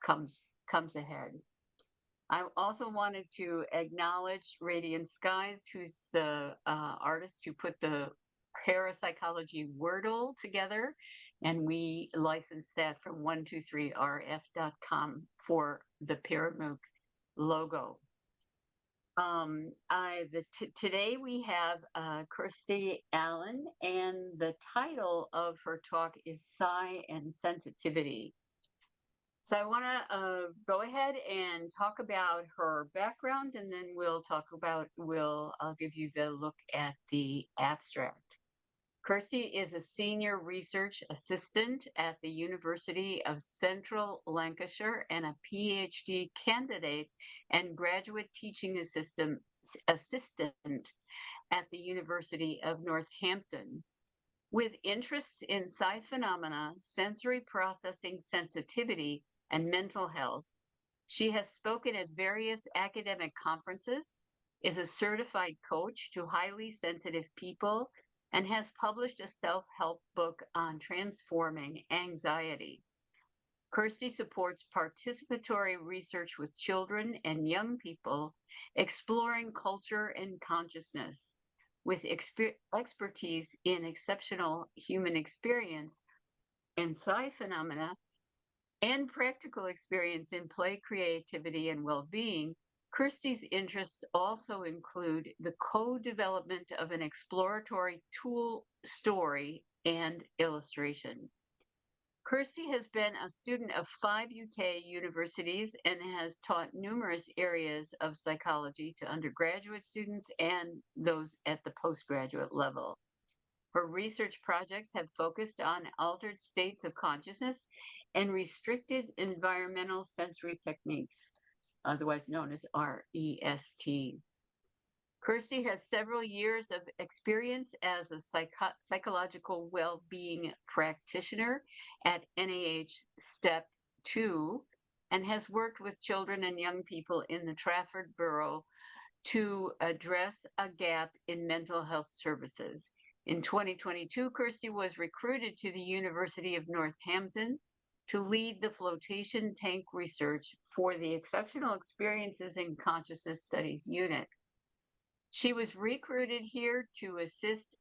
comes ahead. I also wanted to acknowledge Radiant Skies, who's the artist who put the Parapsychology Wordle together, and we licensed that from 123rf.com for the ParaMOOC logo. Today we have Kirsty Allan, and the title of her talk is Psi and Sensitivity. So I want to go ahead and talk about her background, and then I'll give you the look at the abstract. Kirsty is a senior research assistant at the University of Central Lancashire and a Ph.D. candidate and graduate teaching assistant at the University of Northampton. With interests in psi phenomena, sensory processing sensitivity, and mental health, she has spoken at various academic conferences, is a certified coach to highly sensitive people, and has published a self-help book on transforming anxiety. Kirsty supports participatory research with children and young people, exploring culture and consciousness, with expertise in exceptional human experience and psi phenomena, and practical experience in play, creativity, and well-being. Kirsty's interests also include the co-development of an exploratory tool story and illustration. Kirsty has been a student of 5 UK universities and has taught numerous areas of psychology to undergraduate students and those at the postgraduate level. Her research projects have focused on altered states of consciousness and restricted environmental sensory techniques, otherwise known as REST. Kirsty has several years of experience as a psychological well-being practitioner at NIH Step 2 and has worked with children and young people in the Trafford Borough to address a gap in mental health services. In 2022, Kirsty was recruited to the University of Northampton to lead the flotation tank research for the Exceptional Experiences in Consciousness Studies unit. She was recruited here to assist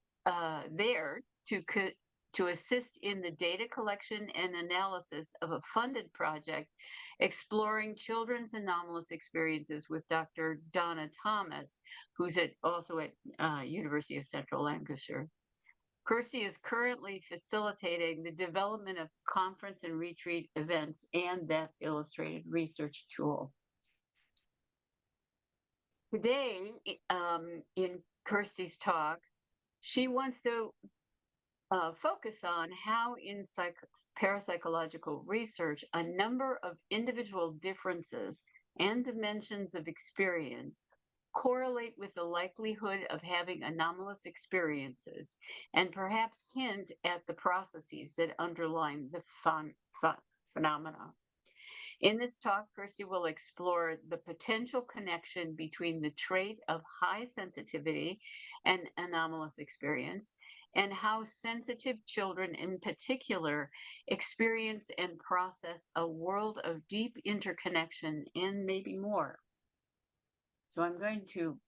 to assist in the data collection and analysis of a funded project exploring children's anomalous experiences with Dr. Donna Thomas, who's also at University of Central Lancashire. Kirsty is currently facilitating the development of conference and retreat events and that illustrated research tool. Today, in Kirsty's talk, she wants to focus on how in parapsychological research, a number of individual differences and dimensions of experience correlate with the likelihood of having anomalous experiences and perhaps hint at the processes that underlie the phenomena. In this talk, Kirsty will explore the potential connection between the trait of high sensitivity and anomalous experience, and how sensitive children in particular experience and process a world of deep interconnection and maybe more. So I'm going to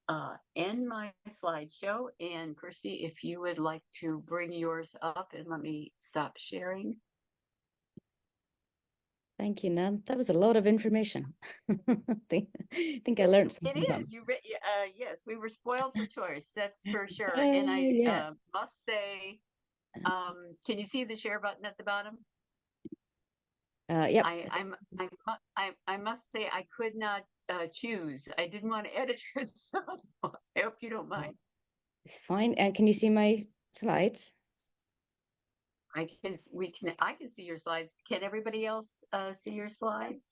end my slideshow, and Kirsty, if you would like to bring yours up, and let me stop sharing. Thank you, Nan. That was a lot of information. I think I learned something. It is. Yes, we were spoiled for choice. That's for sure. And I must say, can you see the share button at the bottom? Yep. I must say I could not choose. I didn't want to edit it, so I hope you don't mind. It's fine. And can you see my slides? I can see your slides. Can everybody else see your slides?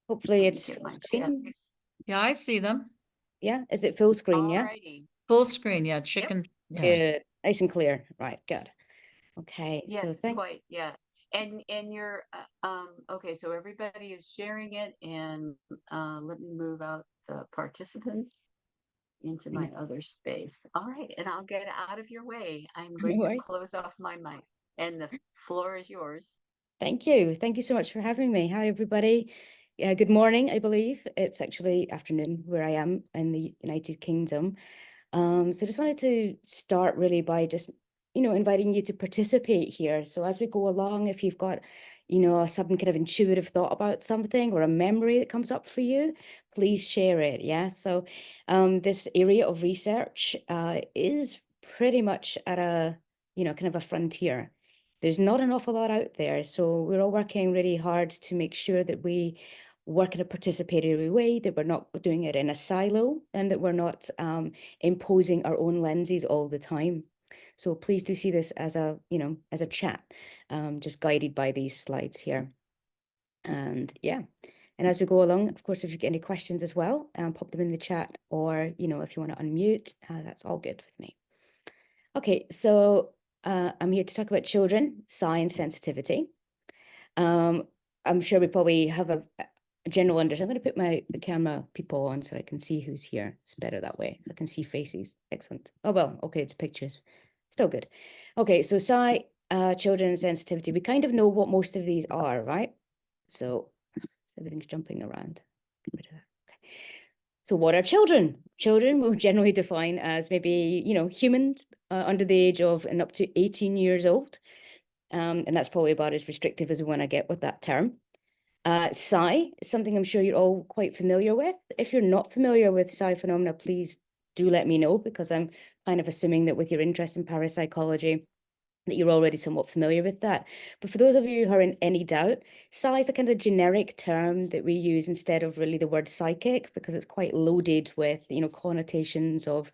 Hopefully it's full screen. Yeah, I see them. Yeah, is it full screen? Yeah, full screen. Yeah, chicken. Yep. Yeah, nice and clear. Right, good. Okay. Yes, so quite. Yeah, and you're okay. So everybody is sharing it, and let me move out the participants into my other space. All right, and I'll get out of your way. I'm going to close off my mic, and the floor is yours. Thank you. Thank you so much for having me. Hi, everybody. Good morning, I believe. It's actually afternoon where I am in the United Kingdom. So just wanted to start really by just, inviting you to participate here. So as we go along, if you've got, a sudden kind of intuitive thought about something or a memory that comes up for you, please share it. Yeah. So this area of research is pretty much at a, kind of a frontier. There's not an awful lot out there. So we're all working really hard to make sure that we work in a participatory way, that we're not doing it in a silo, and that we're not imposing our own lenses all the time. So please do see this as a, as a chat, just guided by these slides here. And yeah, and as we go along, of course, if you get any questions as well, pop them in the chat, or, if you want to unmute, that's all good with me. Okay, so I'm here to talk about children, science, sensitivity. I'm sure we probably have a general understanding. I'm going to put the camera people on so I can see who's here. It's better that way. I can see faces. Excellent. Oh, well, okay, it's pictures. Still good. Okay, so children and sensitivity. We kind of know what most of these are, right? So everything's jumping around. Get rid of that. Okay. So what are children? Children we'll generally define as maybe, humans under the age of and up to 18 years old. And that's probably about as restrictive as we want to get with that term. Psi is something I'm sure you're all quite familiar with. If you're not familiar with psi phenomena, please do let me know, because I'm kind of assuming that with your interest in parapsychology, that you're already somewhat familiar with that. But for those of you who are in any doubt, psi is a kind of generic term that we use instead of really the word psychic, because it's quite loaded with, connotations of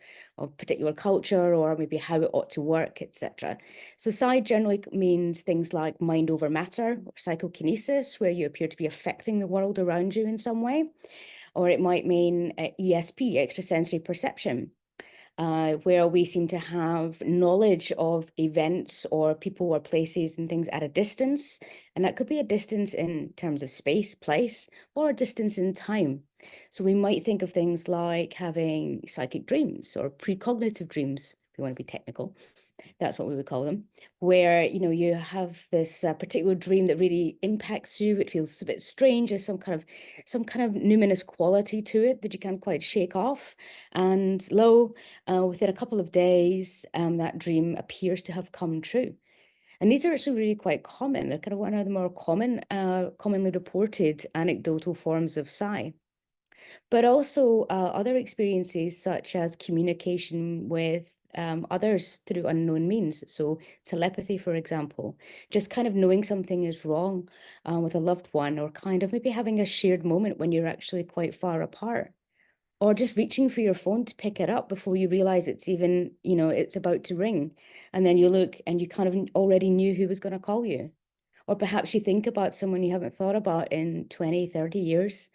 particular culture, or maybe how it ought to work, etc. So psi generally means things like mind over matter, or psychokinesis, where you appear to be affecting the world around you in some way. Or it might mean ESP, extrasensory perception, where we seem to have knowledge of events or people or places and things at a distance. And that could be a distance in terms of space, place, or a distance in time. So we might think of things like having psychic dreams or precognitive dreams, if you want to be technical. That's what we would call them, where, you have this particular dream that really impacts you. It feels a bit strange. There's some kind of numinous quality to it that you can't quite shake off. And within a couple of days, that dream appears to have come true. And these are actually really quite common. They're kind of one of the more commonly reported anecdotal forms of psi. But also other experiences, such as communication with others through unknown means. So telepathy, for example, just kind of knowing something is wrong with a loved one, or kind of maybe having a shared moment when you're actually quite far apart, or just reaching for your phone to pick it up before you realize it's even, it's about to ring. And then you look and you kind of already knew who was going to call you. Or perhaps you think about someone you haven't thought about in 20, 30 years.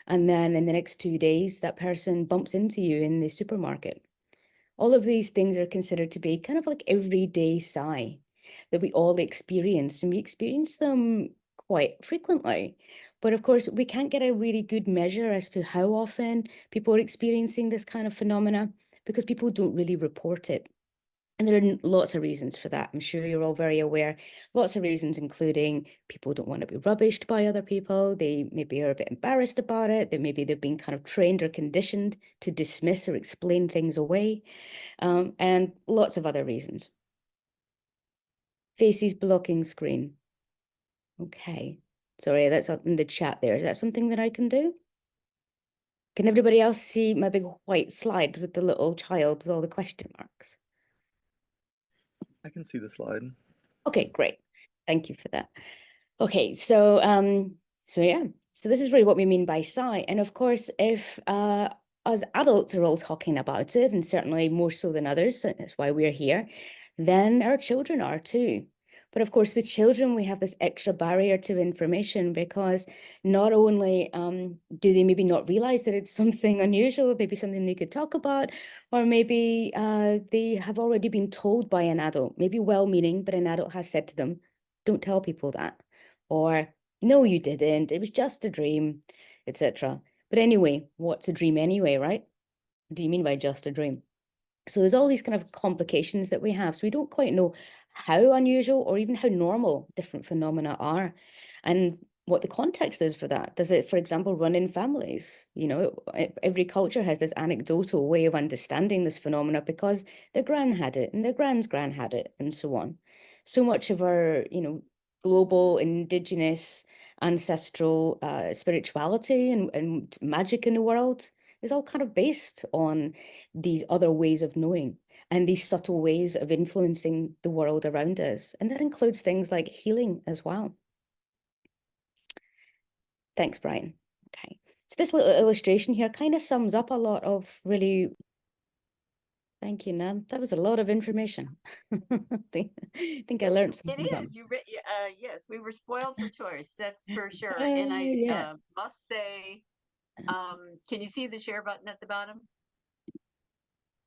And then in the next 2 days, that person bumps into you in the supermarket. All of these things are considered to be kind of like everyday psi that we all experience, and we experience them quite frequently. But of course, we can't get a really good measure as to how often people are experiencing this kind of phenomena, because people don't really report it. And there are lots of reasons for that. I'm sure you're all very aware. Lots of reasons, including people don't want to be rubbished by other people. They maybe are a bit embarrassed about it. Maybe they've been kind of trained or conditioned to dismiss or explain things away. And lots of other reasons. Faces blocking screen. Okay. Sorry, that's up in the chat there. Is that something that I can do? Can everybody else see my big white slide with the little child with all the question marks? I can see the slide. Okay, great. Thank you for that. Okay, so yeah, so this is really what we mean by psi. And of course, if us adults are all talking about it, and certainly more so than others, so that's why we're here, then our children are too. But of course, with children, we have this extra barrier to information, because not only do they maybe not realize that it's something unusual, maybe something they could talk about, or maybe they have already been told by an adult, maybe well-meaning, but an adult has said to them, don't tell people that. Or, no, you didn't, it was just a dream, etc. But anyway, what's a dream anyway, right? What do you mean by just a dream? So there's all these kind of complications that we have. So we don't quite know how unusual or even how normal different phenomena are, and what the context is for that. Does it, for example, run in families? You know, every culture has this anecdotal way of understanding this phenomena because their gran had it and their gran's gran had it, and so on. So much of our, global, indigenous, ancestral spirituality and magic in the world is all kind of based on these other ways of knowing and these subtle ways of influencing the world around us. And that includes things like healing as well. Thanks, Brian. Okay. So this little illustration here kind of sums up a lot of really... Thank you, Nan. That was a lot of information. I think I learned It something from is. Yes, we were spoiled for choice. That's for sure. it. And I Yeah. must say, can you see the share button at the bottom?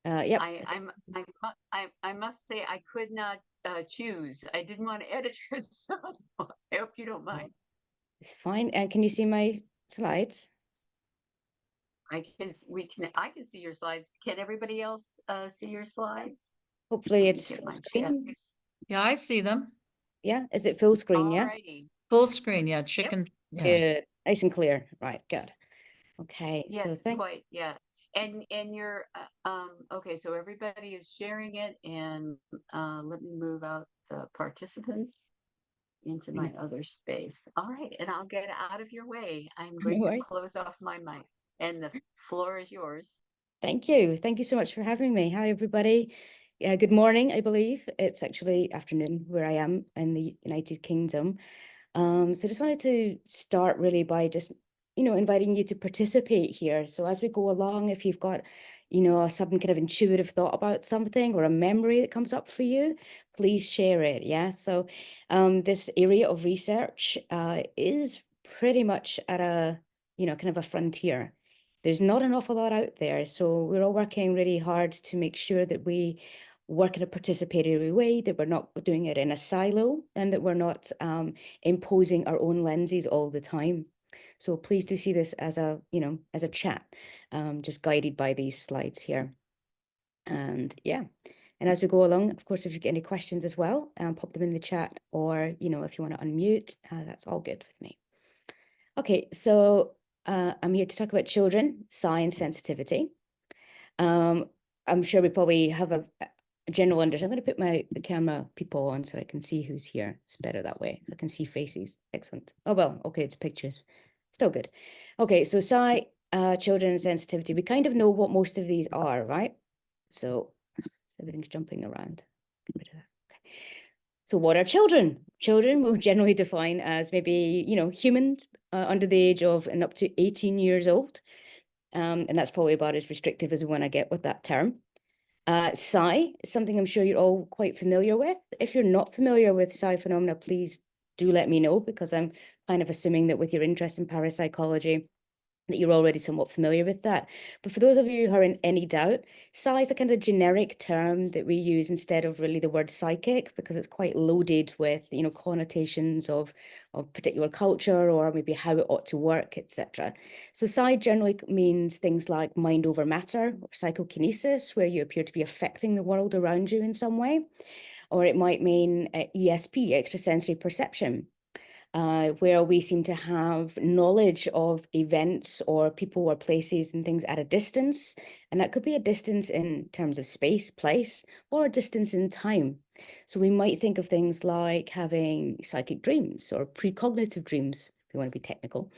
Yep. I must say I could not choose. I didn't want to edit it, so I hope you don't mind. It's fine. And can you see my slides? I can see your slides. Can everybody else see your slides? Hopefully Let me it's get full my chat. screen. Yeah, I see them. Yeah. Is it full screen? Yeah. Alrighty. Full screen, yeah, chicken. Yeah. Good. Nice and clear. Right. Good. Okay. So Yes, quite. Yeah. And you're okay, so everybody is sharing it, and let me move out the participants into my other space. All right, and I'll get out of your way. I'm going No to worries. close off my mic, and the floor is yours. Thank you. Thank you so much for having me. Hi, everybody. Good morning, I believe. It's actually afternoon where I am in the United Kingdom. So just wanted to start really by just, inviting you to participate here. So as we go along, if you've got, a sudden kind of intuitive thought about something or a memory that comes up for you, please share it. Yeah. So this area of research is pretty much at a, kind of a frontier. There's not an awful lot out there. So we're all working really hard to make sure that we work in a participatory way, that we're not doing it in a silo, and that we're not imposing our own lenses all the time. So please do see this as a, as a chat, just guided by these slides here. And yeah, and as we go along, of course, if you get any questions as well, pop them in the chat, or, if you want to unmute, that's all good with me. Okay, so I'm here to talk about children, science, sensitivity. I'm sure we probably have a general understanding. I'm going to put the camera people on so I can see who's here. It's better that way. I can see faces. Excellent. Oh, well, okay, it's pictures. Still good. Okay, so children and sensitivity. We kind of know what most of these are, right? So everything's jumping around. Get rid of that. Okay. So what are children? Children we'll generally define as maybe, humans under the age of and up to 18 years old. And that's probably about as restrictive as we want to get with that term. Psi is something I'm sure you're all quite familiar with. If you're not familiar with psi phenomena, please do let me know, because I'm kind of assuming that with your interest in parapsychology, that you're already somewhat familiar with that. But for those of you who are in any doubt, psi is a kind of generic term that we use instead of really the word psychic, because it's quite loaded with, connotations of particular culture or maybe how it ought to work, etc. So psi generally means things like mind over matter, or psychokinesis, where you appear to be affecting the world around you in some way. Or it might mean ESP, extrasensory perception, where we seem to have knowledge of events or people or places and things at a distance. And that could be a distance in terms of space, place, or a distance in time. So we might think of things like having psychic dreams or precognitive dreams, if you want to be technical.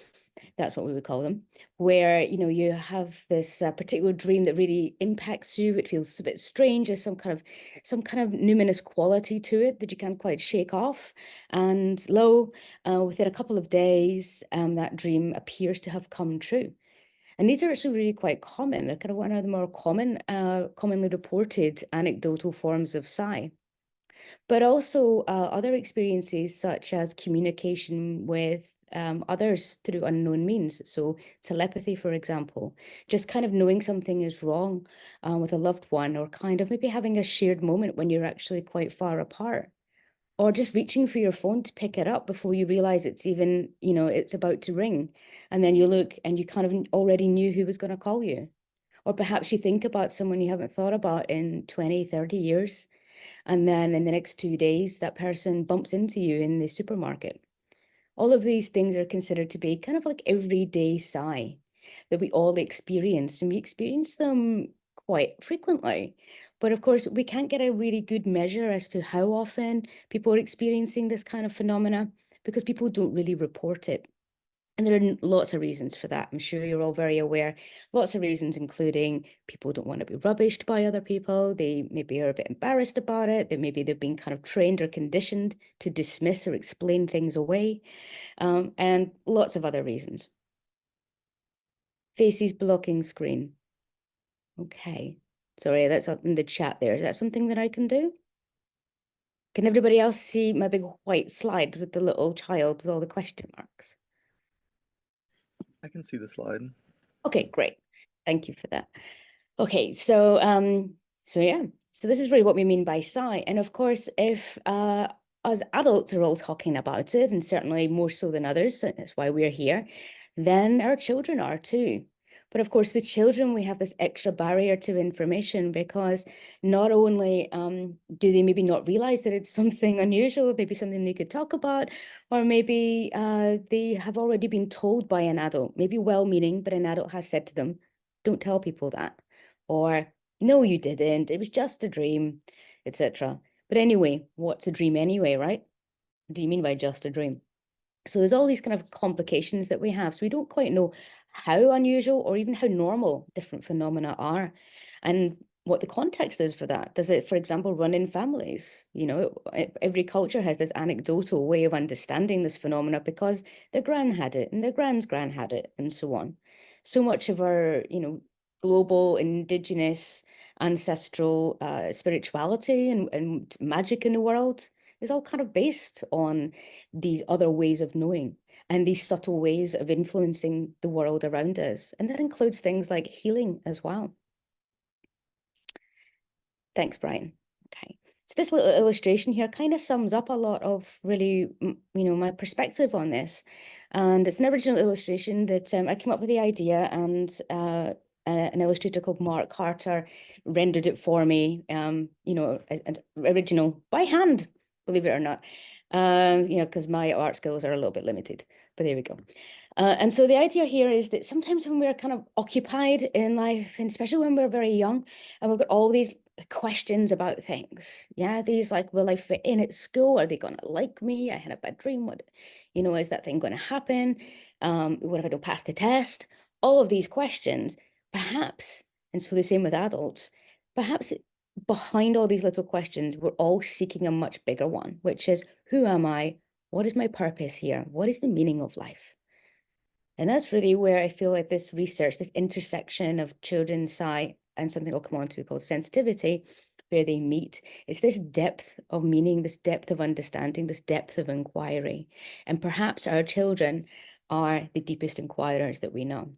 That's what we would call them, where, you have this particular dream that really impacts you. It feels a bit strange. There's some kind of numinous quality to it that you can't quite shake off. And within a couple of days, that dream appears to have come true. And these are actually really quite common. They're kind of one of the more commonly reported anecdotal forms of psi. But also other experiences such as communication with others through unknown means. So telepathy, for example, just kind of knowing something is wrong with a loved one, or kind of maybe having a shared moment when you're actually quite far apart, or just reaching for your phone to pick it up before you realize it's even, it's about to ring. And then you look and you kind of already knew who was going to call you. Or perhaps you think about someone you haven't thought about in 20, 30 years. And then in the next 2 days, that person bumps into you in the supermarket. All of these things are considered to be kind of like everyday psi that we all experience, and we experience them quite frequently. But of course, we can't get a really good measure as to how often people are experiencing this kind of phenomena because people don't really report it. And there are lots of reasons for that. I'm sure you're all very aware. Lots of reasons, including people don't want to be rubbished by other people. They maybe are a bit embarrassed about it. That maybe they've been kind of trained or conditioned to dismiss or explain things away, and lots of other reasons. Faces blocking screen. Okay. Sorry, that's up in the chat there. Is that something that I can do? Can everybody else see my big white slide with the little child with all the question marks? I can see the slide. Okay, great. Thank you for that. Okay, so yeah, so this is really what we mean by psi. And of course, if us adults are all talking about it, and certainly more so than others, so that's why we're here, then our children are too. But of course, with children, we have this extra barrier to information because not only do they maybe not realize that it's something unusual, maybe something they could talk about, or maybe they have already been told by an adult, maybe well-meaning, but an adult has said to them, don't tell people that. Or, no, you didn't, it was just a dream, etc. But anyway, what's a dream anyway, right? What do you mean by just a dream? So there's all these kind of complications that we have. So we don't quite know how unusual or even how normal different phenomena are and what the context is for that. Does it, for example, run in families? You know, every culture has this anecdotal way of understanding this phenomena because their gran had it and their gran's gran had it and so on. So much of our, global, indigenous, ancestral spirituality and magic in the world is all kind of based on these other ways of knowing and these subtle ways of influencing the world around us. And that includes things like healing as well. Thanks, Brian. Okay. So this little illustration here kind of sums up a lot of really, my perspective on this. And it's an original illustration that I came up with the idea, and an illustrator called Mark Carter rendered it for me, an original by hand, believe it or not, because my art skills are a little bit limited, but there we go. And so the idea here is that sometimes when we're kind of occupied in life, and especially when we're very young, and we've got all these questions about things, these like, will I fit in at school? Are they going to like me? I had a bad dream. What, is that thing going to happen? What if I don't pass the test? All of these questions, perhaps, and so the same with adults, perhaps behind all these little questions, we're all seeking a much bigger one, which is, who am I? What is my purpose here? What is the meaning of life? And that's really where I feel like this research, this intersection of children's psi and something I'll come on to called sensitivity, where they meet, it's this depth of meaning, this depth of understanding, this depth of inquiry. And perhaps our children are the deepest inquirers that we know.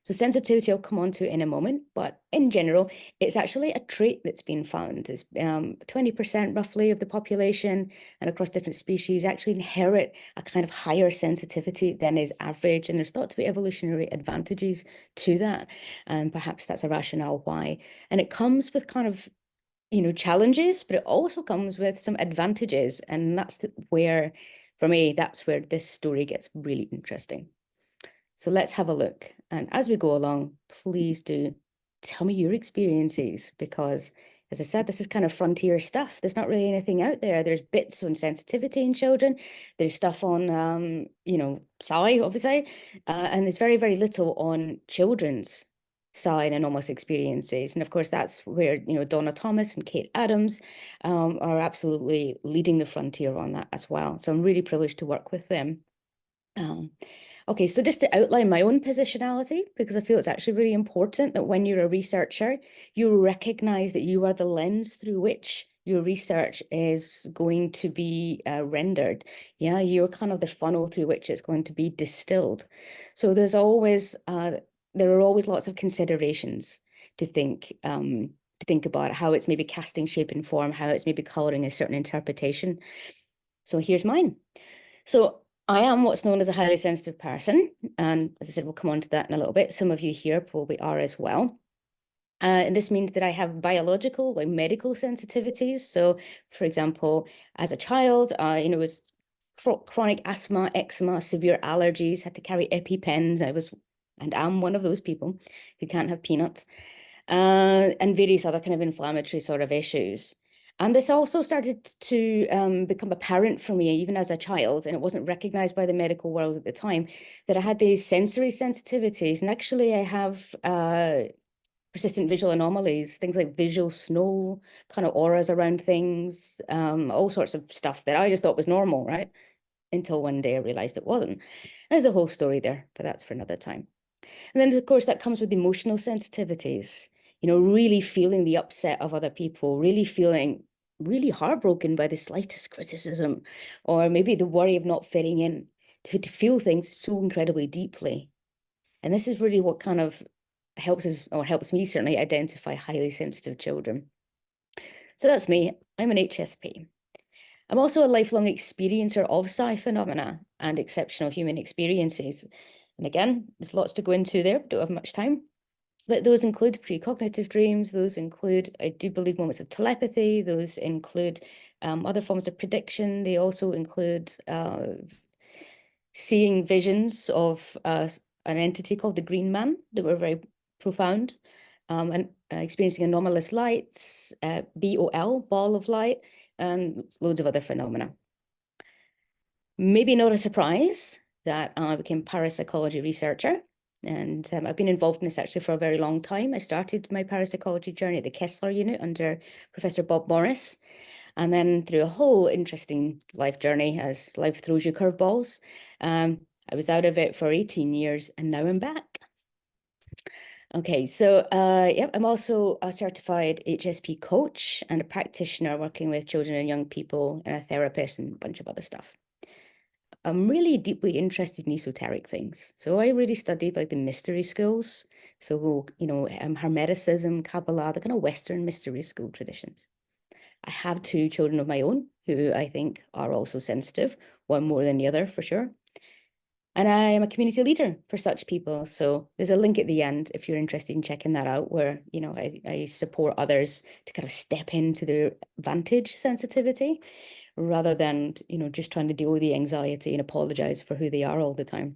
So sensitivity I'll come on to in a moment, but in general, it's actually a trait that's been found. It's 20% roughly of the population and across different species actually inherit a kind of higher sensitivity than is average. And there's thought to be evolutionary advantages to that. And perhaps that's a rationale why. And it comes with kind of, challenges, but it also comes with some advantages. And that's where, for me, that's where this story gets really interesting. So let's have a look. And as we go along, please do tell me your experiences, because as I said, this is kind of frontier stuff. There's not really anything out there. There's bits on sensitivity in children. There's stuff on, psi, obviously. And there's very, very little on children's psi and anomalous experiences. And of course, that's where, Donna Thomas and Kate Adams are absolutely leading the frontier on that as well. So I'm really privileged to work with them. Okay, so just to outline my own positionality, because I feel it's actually really important that when you're a researcher, you recognize that you are the lens through which your research is going to be rendered. Yeah, you're kind of the funnel through which it's going to be distilled. So there are always lots of considerations to think about how it's maybe casting shape and form, how it's maybe coloring a certain interpretation. So here's mine. So I am what's known as a highly sensitive person. And as I said, we'll come on to that in a little bit. Some of you here probably are as well. And this means that I have biological, like medical sensitivities. So, for example, as a child, was chronic asthma, eczema, severe allergies, had to carry EpiPens. And am one of those people who can't have peanuts, and various other kind of inflammatory sort of issues. And this also started to become apparent for me even as a child, and it wasn't recognized by the medical world at the time, that I had these sensory sensitivities. And actually I have persistent visual anomalies, things like visual snow, kind of auras around things, all sorts of stuff that I just thought was normal, right? Until one day I realized it wasn't. There's a whole story there, but that's for another time. And then, of course, that comes with emotional sensitivities, really feeling the upset of other people, really feeling really heartbroken by the slightest criticism, or maybe the worry of not fitting in, to feel things so incredibly deeply. And this is really what kind of helps us, or helps me certainly, identify highly sensitive children. So that's me. I'm an HSP. I'm also a lifelong experiencer of psi phenomena and exceptional human experiences. And again, there's lots to go into there, don't have much time. But those include precognitive dreams, those include, I do believe, moments of telepathy, those include other forms of prediction. They also include seeing visions of an entity called the Green Man that were very profound, and experiencing anomalous lights, BOL, ball of light, and loads of other phenomena. Maybe not a surprise that I became a parapsychology researcher, and I've been involved in this actually for a very long time. I started my parapsychology journey at the Kessler unit under Professor Bob Morris, and then through a whole interesting life journey as life throws you curveballs. I was out of it for 18 years and now I'm back. Okay, so yep, I'm also a certified HSP coach and a practitioner working with children and young people, and a therapist and a bunch of other stuff. I'm really deeply interested in esoteric things. So I really studied like the mystery schools. So, Hermeticism, Kabbalah, the kind of Western mystery school traditions. I have two children of my own who I think are also sensitive, one more than the other for sure. And I am a community leader for such people. So there's a link at the end if you're interested in checking that out, where, I support others to kind of step into their vantage sensitivity rather than, just trying to deal with the anxiety and apologize for who they are all the time.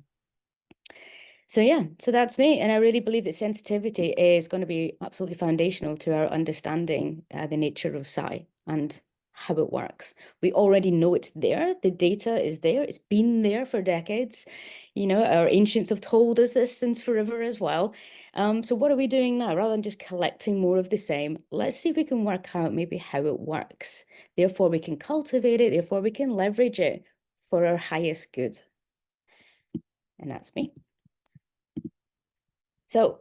So yeah, so that's me. And I really believe that sensitivity is going to be absolutely foundational to our understanding the nature of psi and how it works. We already know it's there. The data is there. It's been there for decades. Our ancients have told us this since forever as well. So what are we doing now? Rather than just collecting more of the same, let's see if we can work out maybe how it works. Therefore, we can cultivate it. Therefore, we can leverage it for our highest good. And that's me. So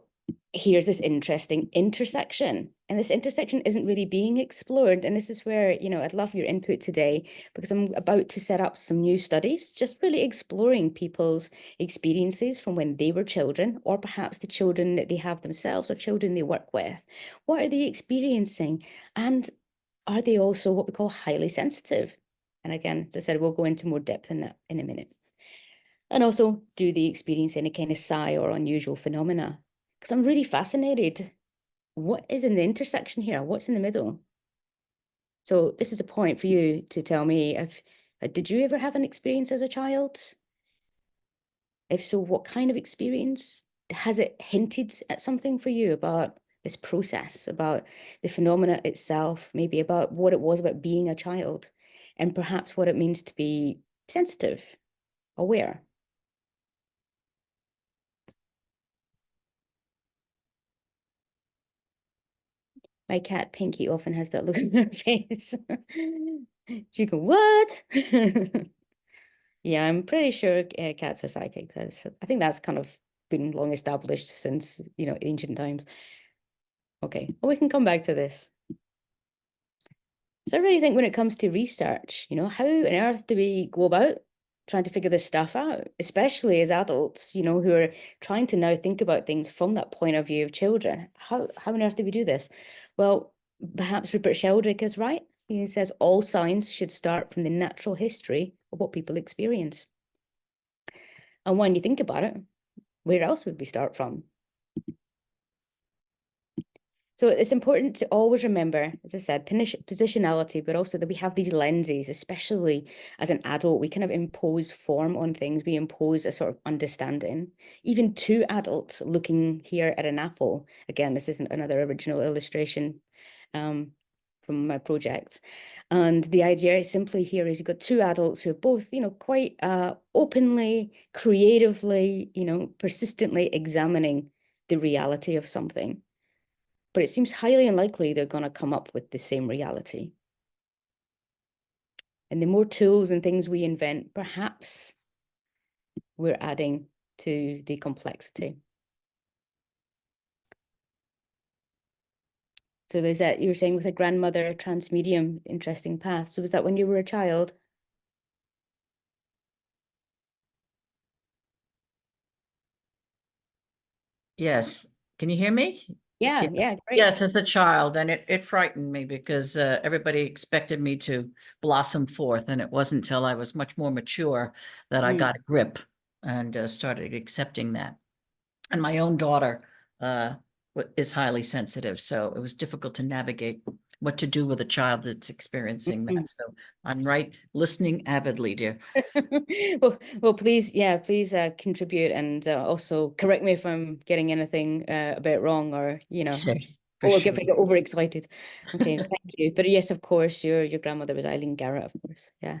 here's this interesting intersection, and this intersection isn't really being explored. And this is where, I'd love your input today, because I'm about to set up some new studies, just really exploring people's experiences from when they were children, or perhaps the children that they have themselves or children they work with. What are they experiencing? And are they also what we call highly sensitive? And again, as I said, we'll go into more depth in that in a minute. And also, do they experience any kind of psi or unusual phenomena? Because I'm really fascinated. What is in the intersection here? What's in the middle? So this is a point for you to tell me if, did you ever have an experience as a child? If so, what kind of experience? Has it hinted at something for you about this process, about the phenomena itself, maybe about what it was about being a child, and perhaps what it means to be sensitive, aware? My cat Pinky often has that look on her face. She go, what? Yeah, I'm pretty sure cats are psychic. I think that's kind of been long established since, ancient times. Okay, well, we can come back to this. So I really think when it comes to research, how on earth do we go about trying to figure this stuff out, especially as adults, who are trying to now think about things from that point of view of children? How on earth do we do this? Well, perhaps Rupert Sheldrake is right. He says all science should start from the natural history of what people experience. And when you think about it, where else would we start from? So it's important to always remember, as I said, positionality, but also that we have these lenses, especially as an adult, we kind of impose form on things. We impose a sort of understanding. Even two adults looking here at an apple. Again, this isn't another original illustration from my project. And the idea simply here is you've got two adults who are both, quite openly, creatively, persistently examining the reality of something. But it seems highly unlikely they're going to come up with the same reality. And the more tools and things we invent, perhaps we're adding to the complexity. So there's that, you were saying with a grandmother, transmedium, interesting path. So was that when you were a child? Yes. Can you hear me? Yeah, great. Yes, as a child, and it frightened me because everybody expected me to blossom forth, and it wasn't until I was much more mature that I got a grip and started accepting that. And my own daughter is highly sensitive, so it was difficult to navigate what to do with a child that's experiencing that. So I'm right, listening avidly, dear. well, please contribute and also correct me if I'm getting anything a bit wrong, or Okay, or sure. if I get overexcited. Okay, thank you. But yes, of course, your grandmother was Eileen Garrett, of course. Yeah.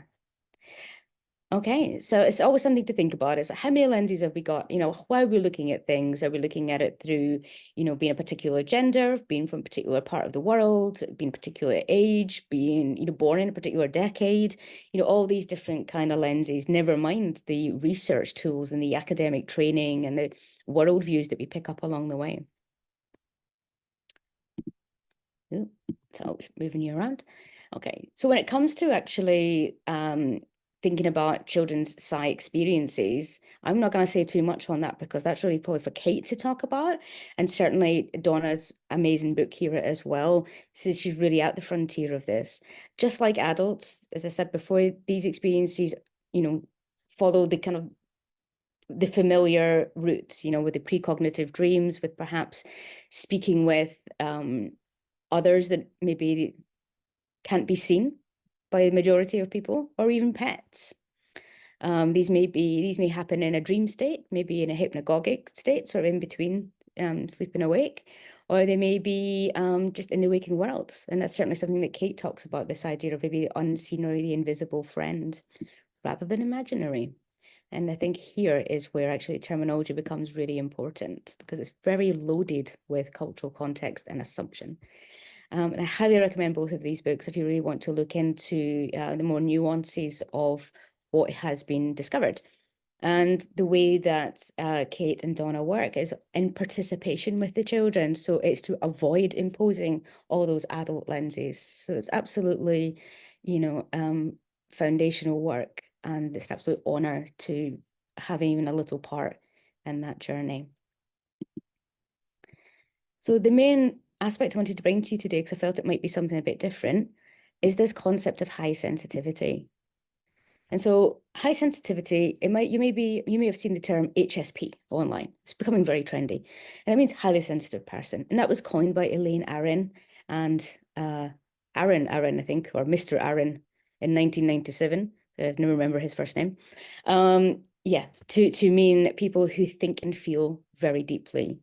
Okay, so it's always something to think about. Is how many lenses have we got? Why are we looking at things? Are we looking at it through, being a particular gender, being from a particular part of the world, being a particular age, being, born in a particular decade? All these different kind of lenses, never mind the research tools and the academic training and the worldviews that we pick up along the way. Ooh, so moving you around. Okay, so when it comes to actually thinking about children's psi experiences, I'm not going to say too much on that because that's really probably for Kate to talk about, and certainly Donna's amazing book here as well. So she's really at the frontier of this. Just like adults, as I said before, these experiences, follow the kind of the familiar routes, with the precognitive dreams, with perhaps speaking with others that maybe can't be seen by the majority of people, or even pets. These may happen in a dream state, maybe in a hypnagogic state, sort of in between sleep and awake, or they may be just in the waking world. And that's certainly something that Kate talks about, this idea of maybe the unseen or the invisible friend, rather than imaginary. And I think here is where actually terminology becomes really important, because it's very loaded with cultural context and assumption. And I highly recommend both of these books if you really want to look into the more nuances of what has been discovered. And the way that Kate and Donna work is in participation with the children. So it's to avoid imposing all those adult lenses. So it's absolutely, foundational work. And it's an absolute honor to have even a little part in that journey. So the main aspect I wanted to bring to you today, because I felt it might be something a bit different, is this concept of high sensitivity. And so high sensitivity, you may have seen the term HSP online. It's becoming very trendy. And it means highly sensitive person. And that was coined by Elaine Aron and Aron, I think, or Mr. Aron in 1997. So I never remember his first name. To mean people who think and feel very deeply.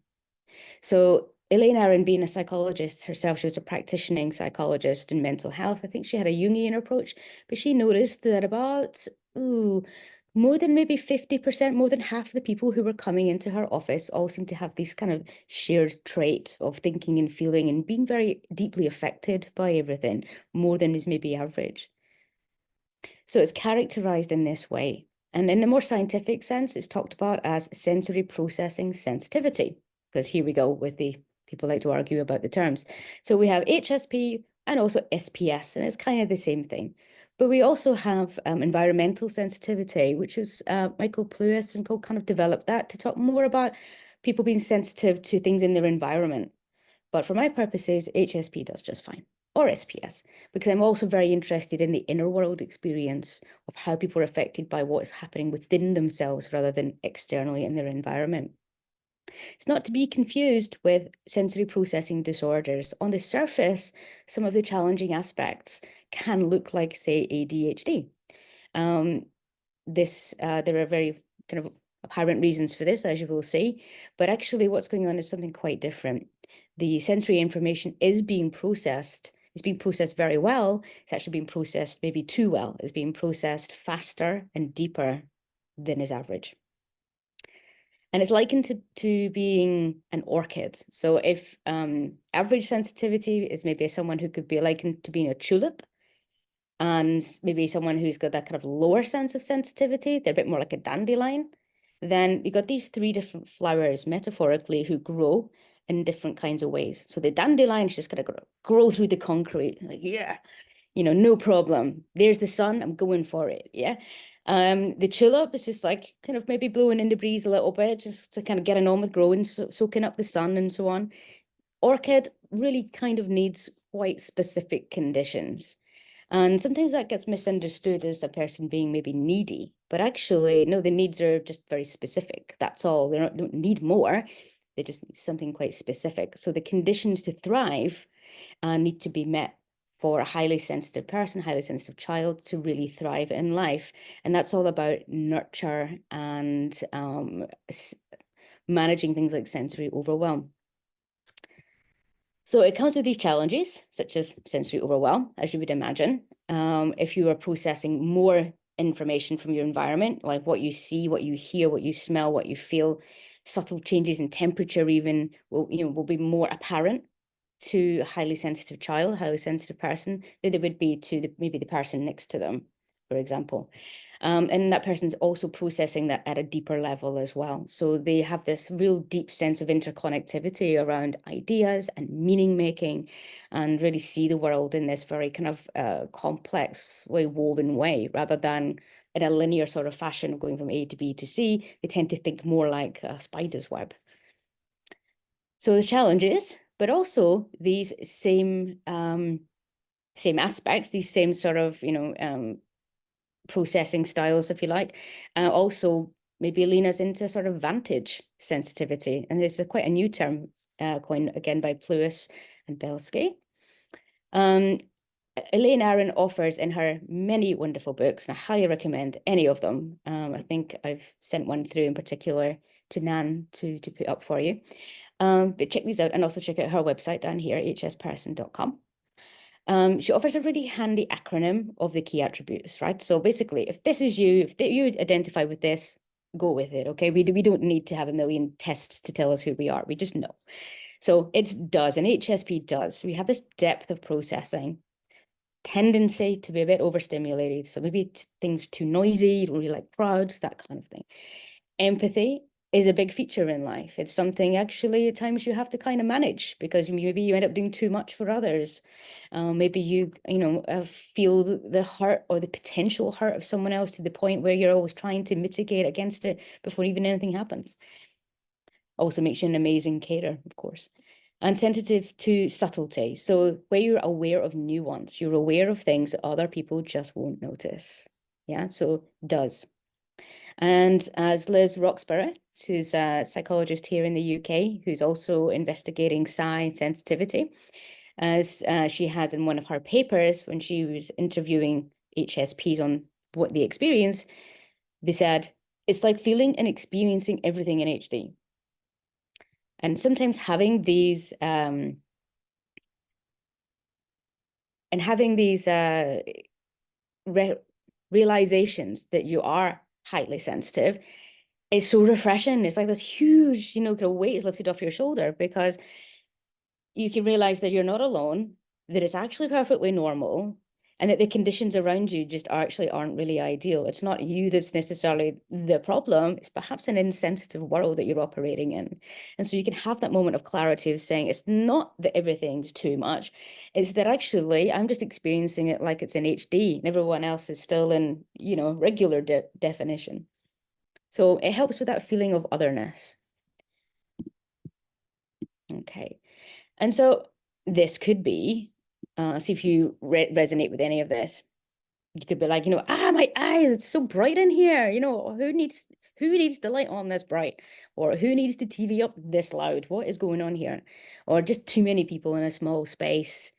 So Elaine Aron, being a psychologist herself, she was a practicing psychologist in mental health. I think she had a Jungian approach, but she noticed that about more than maybe 50%, more than half of the people who were coming into her office all seemed to have this kind of shared trait of thinking and feeling and being very deeply affected by everything, more than is maybe average. So it's characterized in this way. And in the more scientific sense, it's talked about as sensory processing sensitivity, because here we go with the people like to argue about the terms. So we have HSP and also SPS, and it's kind of the same thing. But we also have environmental sensitivity, which is Michael Plewis and co kind of developed that to talk more about people being sensitive to things in their environment. But for my purposes, HSP does just fine, or SPS, because I'm also very interested in the inner world experience of how people are affected by what's happening within themselves rather than externally in their environment. It's not to be confused with sensory processing disorders. On the surface, some of the challenging aspects can look like, say, ADHD. There are very kind of apparent reasons for this, as you will see, but actually what's going on is something quite different. The sensory information is being processed. It's being processed very well. It's actually being processed maybe too well. It's being processed faster and deeper than is average. And it's likened to being an orchid. So if average sensitivity is maybe someone who could be likened to being a tulip, and maybe someone who's got that kind of lower sense of sensitivity, they're a bit more like a dandelion, then you've got these three different flowers, metaphorically, who grow in different kinds of ways. So the dandelion's just going to grow through the concrete, like, yeah, you know, no problem. There's the sun, I'm going for it, yeah. The tulip is just like kind of maybe blowing in the breeze a little bit, just to kind of getting on with growing, soaking up the sun and so on. Orchid really kind of needs quite specific conditions. And sometimes that gets misunderstood as a person being maybe needy, but actually, no, the needs are just very specific. That's all. They don't need more. They just need something quite specific. So the conditions to thrive need to be met for a highly sensitive person, highly sensitive child to really thrive in life. And that's all about nurture and managing things like sensory overwhelm. So it comes with these challenges, such as sensory overwhelm, as you would imagine. If you are processing more information from your environment, like what you see, what you hear, what you smell, what you feel, subtle changes in temperature even will be more apparent to a highly sensitive child, highly sensitive person, than they would be to maybe the person next to them, for example. And that person's also processing that at a deeper level as well. So they have this real deep sense of interconnectivity around ideas and meaning making, and really see the world in this very kind of complexly woven way, rather than in a linear sort of fashion of going from A to B to C. They tend to think more like a spider's web. So the challenges, but also these same aspects, these same sort of, processing styles, if you like, also maybe lean us into sort of vantage sensitivity. And this is quite a new term coined again by Plewis and Belsky. Elaine Aron offers in her many wonderful books, and I highly recommend any of them. I think I've sent one through in particular to Nan to put up for you. But check these out, and also check out her website down here, hsperson.com. She offers a really handy acronym of the key attributes, right? So basically, if this is you, if you identify with this, go with it, okay? We don't need to have a million tests to tell us who we are. We just know. So it does, and HSP does. We have this depth of processing, tendency to be a bit overstimulated. So maybe things too noisy, you don't really like crowds, that kind of thing. Empathy is a big feature in life. It's something actually at times you have to kind of manage, because maybe you end up doing too much for others. Maybe you feel the hurt or the potential hurt of someone else to the point where you're always trying to mitigate against it before even anything happens. Also makes you an amazing carer, of course. And sensitive to subtlety. So where you're aware of nuance, you're aware of things that other people just won't notice. Yeah, so does. And as Liz Roxburgh, who's a psychologist here in the UK, who's also investigating psi sensitivity, as she has in one of her papers, when she was interviewing HSPs on what they experience, they said, it's like feeling and experiencing everything in HD. And sometimes having these realizations that you are highly sensitive is so refreshing. It's like this huge, kind of weight is lifted off your shoulder, because you can realize that you're not alone, that it's actually perfectly normal, and that the conditions around you just aren't really ideal. It's not you that's necessarily the problem. It's perhaps an insensitive world that you're operating in. And so you can have that moment of clarity of saying, it's not that everything's too much. It's that actually I'm just experiencing it like it's in HD, and everyone else is still in, regular definition. So it helps with that feeling of otherness. Okay. And so this could be, see if you resonate with any of this. You could be like, my eyes, it's so bright in here. Who needs the light on this bright? Or who needs the TV up this loud? What is going on here? Or just too many people in a small space.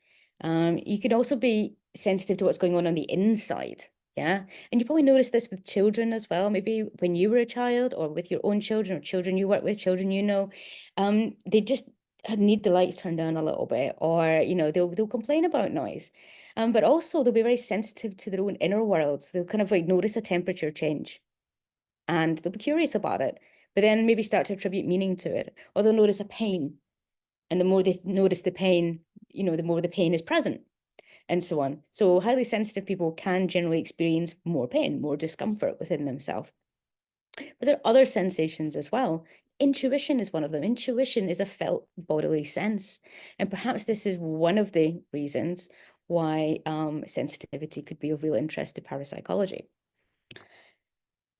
You could also be sensitive to what's going on the inside. Yeah. And you probably noticed this with children as well. Maybe when you were a child, or with your own children, or children you work with, children you know, they just need the lights turned down a little bit, or they'll complain about noise. But also they'll be very sensitive to their own inner worlds. They'll kind of like notice a temperature change, and they'll be curious about it, but then maybe start to attribute meaning to it. Or they'll notice a pain, and the more they notice the pain, the more the pain is present, and so on. So highly sensitive people can generally experience more pain, more discomfort within themselves. But there are other sensations as well. Intuition is one of them. Intuition is a felt bodily sense. And perhaps this is one of the reasons why sensitivity could be of real interest to parapsychology.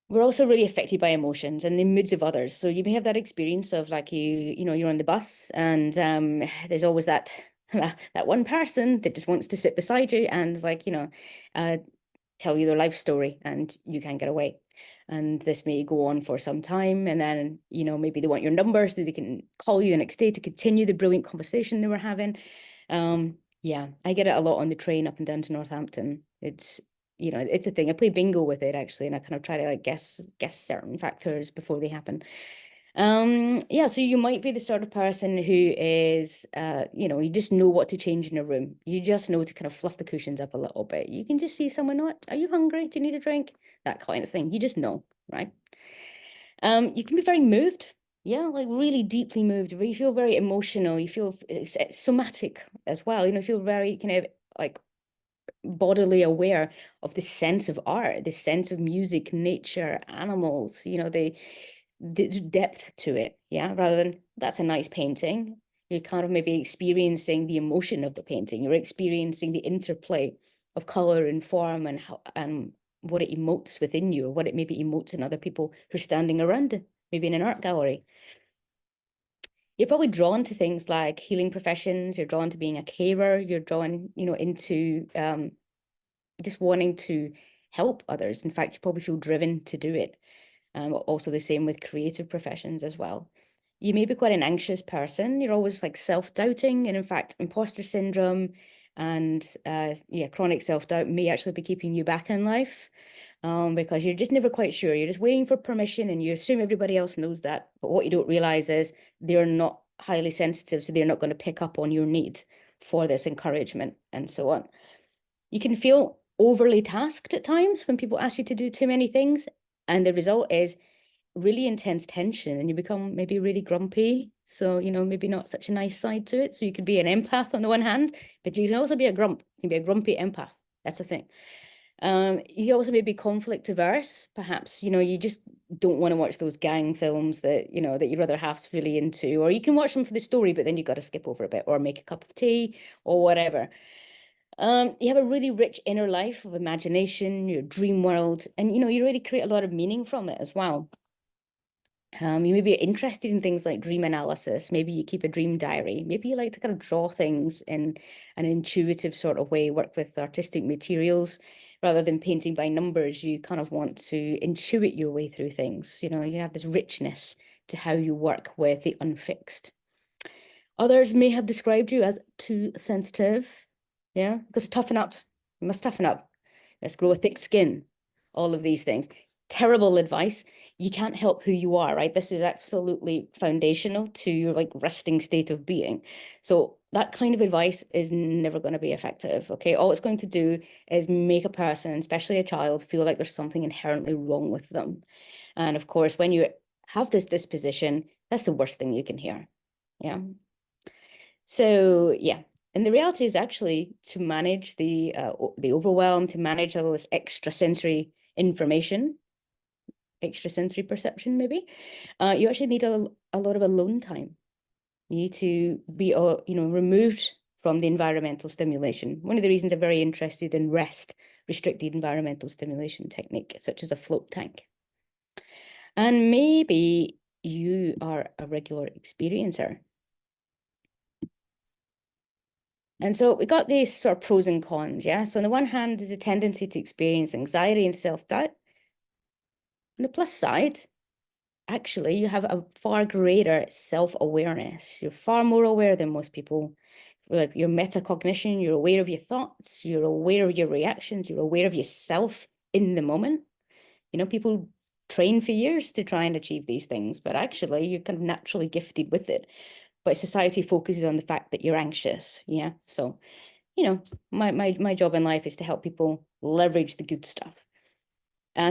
We're also really affected by emotions and the moods of others. So you may have that experience of like you're on the bus, and there's always that one person that just wants to sit beside you and tell you their life story, and you can't get away. And this may go on for some time, and then maybe they want your number so they can call you the next day to continue the brilliant conversation they were having. Yeah, I get it a lot on the train up and down to Northampton. It's a thing. I play bingo with it actually, and I kind of try to like guess certain factors before they happen. Yeah, so you might be the sort of person who is you just know what to change in a room. You just know to kind of fluff the cushions up a little bit. You can just see someone, are you hungry? Do you need a drink? That kind of thing. You just know, right? You can be very moved. Yeah, like really deeply moved. You feel very emotional. You feel somatic as well. You feel very kind of like bodily aware of the sense of art, the sense of music, nature, animals, the depth to it. Yeah, rather than that's a nice painting. You're kind of maybe experiencing the emotion of the painting. You're experiencing the interplay of color and form, and how what it emotes within you, or what it maybe emotes in other people who are standing around, maybe in an art gallery. You're probably drawn to things like healing professions. You're drawn to being a carer. You're drawn, into just wanting to help others. In fact, you probably feel driven to do it. Also the same with creative professions as well. You may be quite an anxious person. You're always like self-doubting, and in fact, imposter syndrome and chronic self-doubt may actually be keeping you back in life, because you're just never quite sure. You're just waiting for permission, and you assume everybody else knows that. But what you don't realize is they're not highly sensitive, so they're not going to pick up on your need for this encouragement and so on. You can feel overly tasked at times when people ask you to do too many things, and the result is really intense tension, and you become maybe really grumpy. So, maybe not such a nice side to it. So you could be an empath on the one hand, but you can also be a grump. You can be a grumpy empath. That's the thing. You also may be conflict averse. Perhaps, you just don't want to watch those gang films that, that your other half's really into, or you can watch them for the story, but then you got to skip over a bit, or make a cup of tea or whatever. You have a really rich inner life of imagination, your dream world, and you really create a lot of meaning from it as well. You may be interested in things like dream analysis. Maybe you keep a dream diary. Maybe you like to kind of draw things in an intuitive sort of way, work with artistic materials rather than painting by numbers. You kind of want to intuit your way through things. You have this richness to how you work with the unfixed. Others may have described you as too sensitive. Yeah, because toughen up. You must toughen up. Let's grow a thick skin. All of these things. Terrible advice. You can't help who you are, right? This is absolutely foundational to your resting state of being. So that kind of advice is never going to be effective, okay? All it's going to do is make a person, especially a child, feel like there's something inherently wrong with them. And of course, when you have this disposition, that's the worst thing you can hear. Yeah. So yeah. And the reality is actually to manage the overwhelm, to manage all this extrasensory information, extrasensory perception maybe, you actually need a lot of alone time. You need to be removed from the environmental stimulation. One of the reasons I'm very interested in rest, restricted environmental stimulation technique, such as a float tank. And maybe you are a regular experiencer. And so we got these sort of pros and cons, yeah? So on the one hand, there's a tendency to experience anxiety and self-doubt. On the plus side, actually you have a far greater self-awareness. You're far more aware than most people. Like your metacognition, you're aware of your thoughts, you're aware of your reactions, you're aware of yourself in the moment. You know, people train for years to try and achieve these things, but actually you're kind of naturally gifted with it. But society focuses on the fact that you're anxious. Yeah. So, you know, my job in life is to help people leverage the good stuff.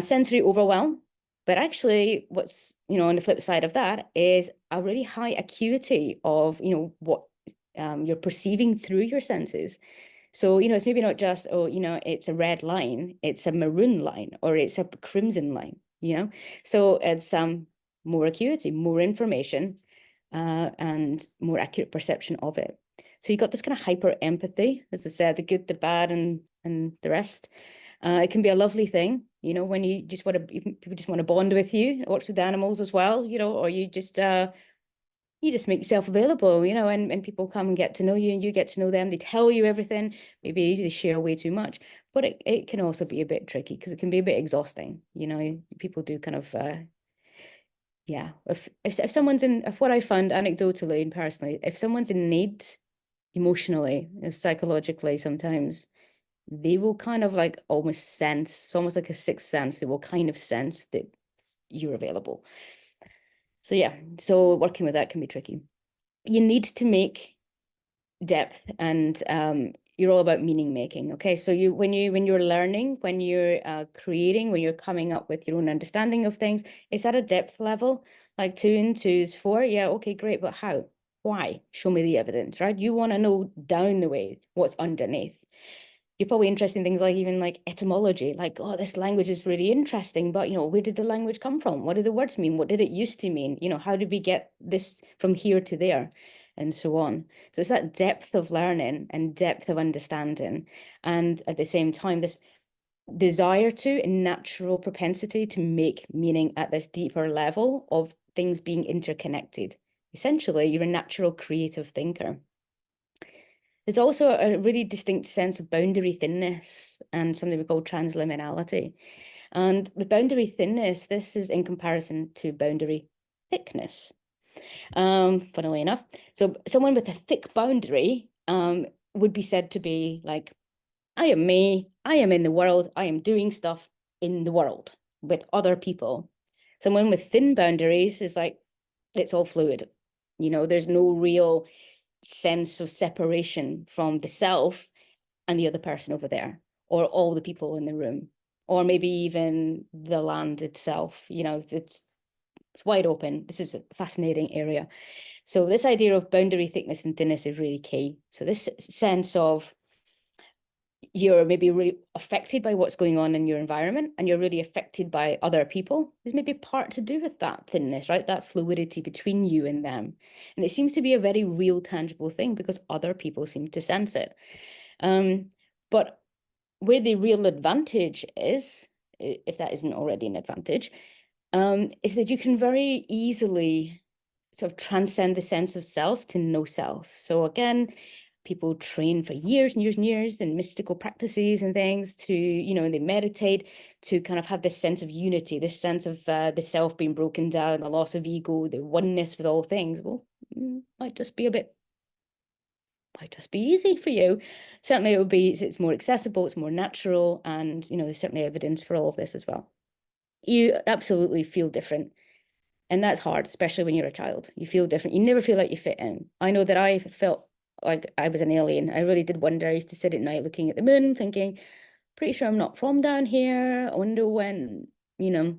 Sensory overwhelm, but actually what's, you know, on the flip side of that is a really high acuity of, you know, what you're perceiving through your senses. So, you know, it's maybe not just, oh, you know, it's a red line, it's a maroon line, or it's a crimson line, you know? So it's more acuity, more information, and more accurate perception of it. So you got this kind of hyper empathy, as I said, the good, the bad, and the rest. It can be a lovely thing, you know, when you just want to, people just want to bond with you. It works with animals as well, you know, or you just make yourself available, you know, and people come and get to know you and you get to know them. They tell you everything. Maybe they share way too much, but it can also be a bit tricky because it can be a bit exhausting. You know, people do kind of, yeah. If someone's in, if what I found anecdotally and personally, if someone's in need emotionally, psychologically, sometimes they will kind of like almost sense, it's almost like a sixth sense. They will kind of sense that you're available. So yeah, so working with that can be tricky. You need to make depth, and you're all about meaning making. Okay, so when you're learning, when you're creating, when you're coming up with your own understanding of things, it's at a depth level, like 2 and 2 is 4. Yeah, okay, great, but how? Why? Show me the evidence, right? You want to know down the way what's underneath. You're probably interested in things like even like etymology, like, oh, this language is really interesting, but, you know, where did the language come from? What do the words mean? What did it used to mean? You know, how did we get this from here to there? And so on. So it's that depth of learning and depth of understanding. And at the same time, this desire to and natural propensity to make meaning at this deeper level of things being interconnected. Essentially, you're a natural creative thinker. There's also a really distinct sense of boundary thinness and something we call transliminality. And with boundary thinness, this is in comparison to boundary thickness. Funnily enough. So someone with a thick boundary would be said to be like, I am me, I am in the world, I am doing stuff in the world with other people. Someone with thin boundaries is like, it's all fluid. You know, there's no real sense of separation from the self and the other person over there, or all the people in the room, or maybe even the land itself. You know, it's wide open. This is a fascinating area. So this idea of boundary thickness and thinness is really key. So this sense of you're maybe really affected by what's going on in your environment and you're really affected by other people. There's maybe part to do with that thinness, right? That fluidity between you and them. And it seems to be a very real, tangible thing because other people seem to sense it. But where the real advantage is, if that isn't already an advantage, is that you can very easily sort of transcend the sense of self to no self. So again, people train for years and years and years in mystical practices and things to, you know, and they meditate to kind of have this sense of unity, this sense of the self being broken down, the loss of ego, the oneness with all things. Well, might just be easy for you. Certainly it would be, it's more accessible, it's more natural, and, you know, there's certainly evidence for all of this as well. You absolutely feel different. And that's hard, especially when you're a child. You feel different. You never feel like you fit in. I know that I felt like I was an alien. I really did wonder. I used to sit at night looking at the moon thinking, pretty sure I'm not from down here. I wonder when, you know,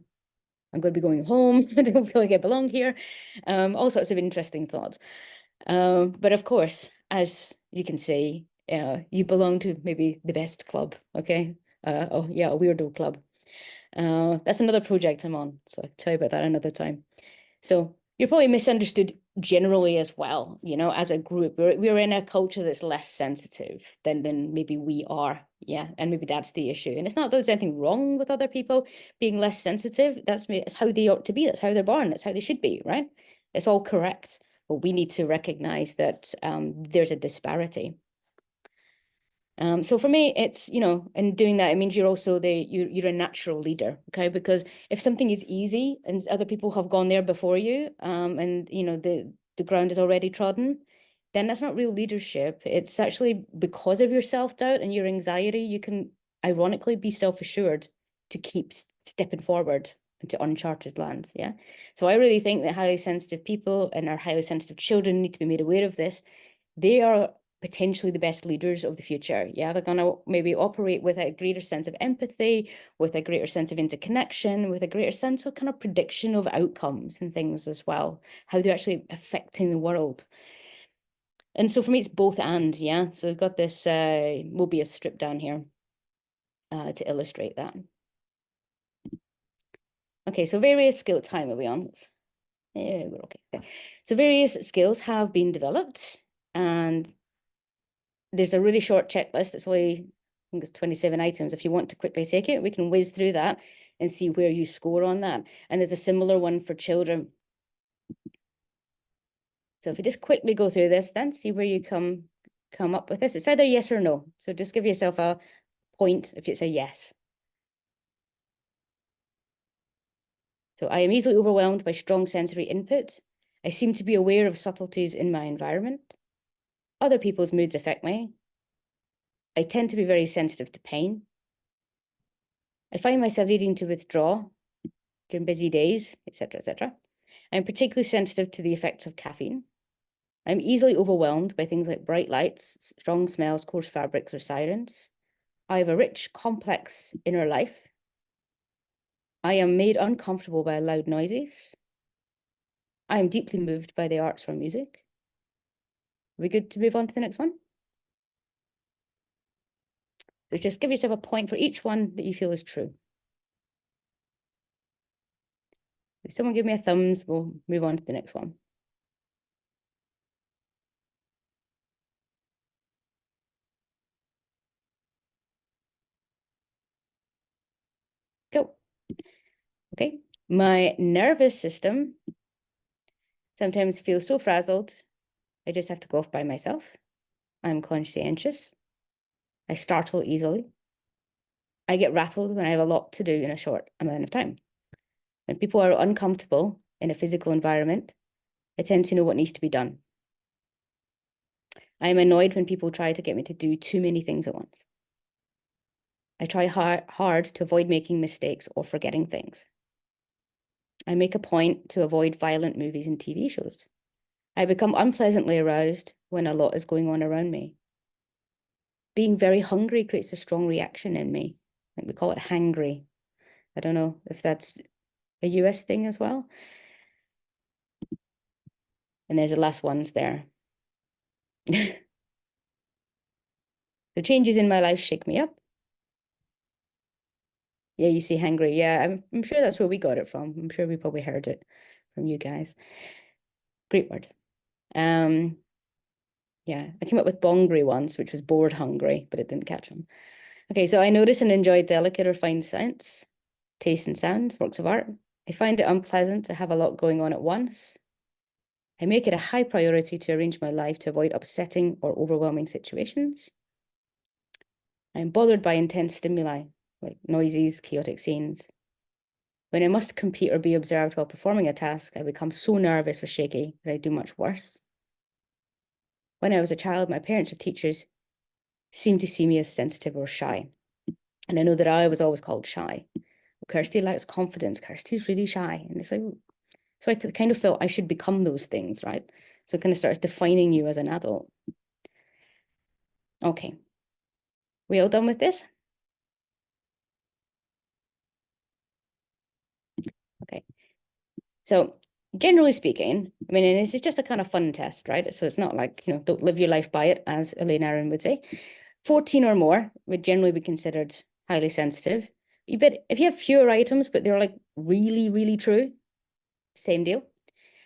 I'm going to be going home. I don't feel like I belong here. All sorts of interesting thoughts. But of course, as you can see, you belong to maybe the best club, okay? Oh yeah, a weirdo club. That's another project I'm on, so I'll tell you about that another time. So you're probably misunderstood generally as well, you know, as a group. We're in a culture that's less sensitive than maybe we are, yeah, and maybe that's the issue. And it's not that there's anything wrong with other people being less sensitive. That's how they ought to be. That's how they're born. That's how they should be, right? It's all correct. But we need to recognize that there's a disparity. So for me, it's, in doing that, it means you're also you're a natural leader, okay? Because if something is easy and other people have gone there before you, and the ground is already trodden, then that's not real leadership. It's actually because of your self-doubt and your anxiety, you can ironically be self-assured to keep stepping forward into uncharted land. Yeah. So I really think that highly sensitive people and our highly sensitive children need to be made aware of this. They are potentially the best leaders of the future. Yeah, they're going to maybe operate with a greater sense of empathy, with a greater sense of interconnection, with a greater sense of kind of prediction of outcomes and things as well, how they're actually affecting the world. And so for me, it's both and, yeah. So we've got this Mobius strip down here to illustrate that. Okay, so various skill time are we on? Yeah, we're okay. So various skills have been developed, and there's a really short checklist. It's only, I think it's 27 items. If you want to quickly take it, we can whiz through that and see where you score on that. And there's a similar one for children. So if you just quickly go through this, then see where you come up with this. It's either yes or no. So just give yourself a point if it's a yes. So I am easily overwhelmed by strong sensory input. I seem to be aware of subtleties in my environment. Other people's moods affect me. I tend to be very sensitive to pain. I find myself needing to withdraw during busy days, etc., etc. I'm particularly sensitive to the effects of caffeine. I'm easily overwhelmed by things like bright lights, strong smells, coarse fabrics, or sirens. I have a rich, complex inner life. I am made uncomfortable by loud noises. I am deeply moved by the arts or music. Are we good to move on to the next one? So just give yourself a point for each one that you feel is true. If someone give me a thumbs, we'll move on to the next one. Go. Okay. My nervous system sometimes feels so frazzled, I just have to go off by myself. I'm conscientious. I startle easily. I get rattled when I have a lot to do in a short amount of time. When people are uncomfortable in a physical environment, I tend to know what needs to be done. I am annoyed when people try to get me to do too many things at once. I try hard to avoid making mistakes or forgetting things. I make a point to avoid violent movies and TV shows. I become unpleasantly aroused when a lot is going on around me. Being very hungry creates a strong reaction in me. I think we call it hangry. I don't know if that's a US thing as well. And there's the last ones there. The changes in my life shake me up. Yeah, you see hangry. Yeah, I'm sure that's where we got it from. I'm sure we probably heard it from you guys. Great word. Yeah, I came up with bongry once, which was bored hungry, but it didn't catch on. Okay, so I notice and enjoy delicate or fine scents, taste and sound, works of art. I find it unpleasant to have a lot going on at once. I make it a high priority to arrange my life to avoid upsetting or overwhelming situations. I'm bothered by intense stimuli, like noises, chaotic scenes. When I must compete or be observed while performing a task, I become so nervous or shaky that I do much worse. When I was a child, my parents or teachers seemed to see me as sensitive or shy. And I know that I was always called shy. Kirsty lacks confidence. Kirsty's really shy. And it's like, so I kind of felt I should become those things, right? So it kind of starts defining you as an adult. Okay. We all done with this? Okay. So generally speaking, I mean, and this is just a kind of fun test, right? So it's not like, don't live your life by it, as Elaine Aron would say. 14 or more would generally be considered highly sensitive. But if you have fewer items, but they're like really, really true, same deal.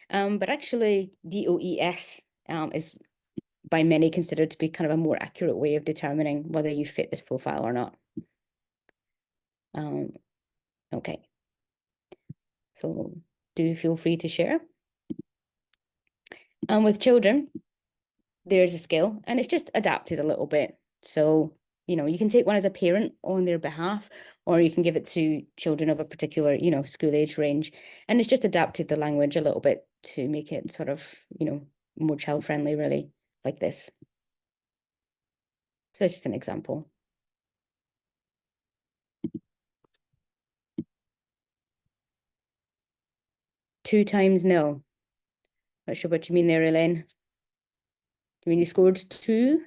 But actually DOES is by many considered to be kind of a more accurate way of determining whether you fit this profile or not. Okay. So do feel free to share. With children, there's a scale and it's just adapted a little bit. So You know, you can take one as a parent on their behalf, or you can give it to children of a particular, you know, school age range. And it's just adapted the language a little bit to make it sort of, you know, more child friendly, really, like this. So that's just an example. Two times no. Not sure what you mean there, Elaine. Do you mean you scored 2?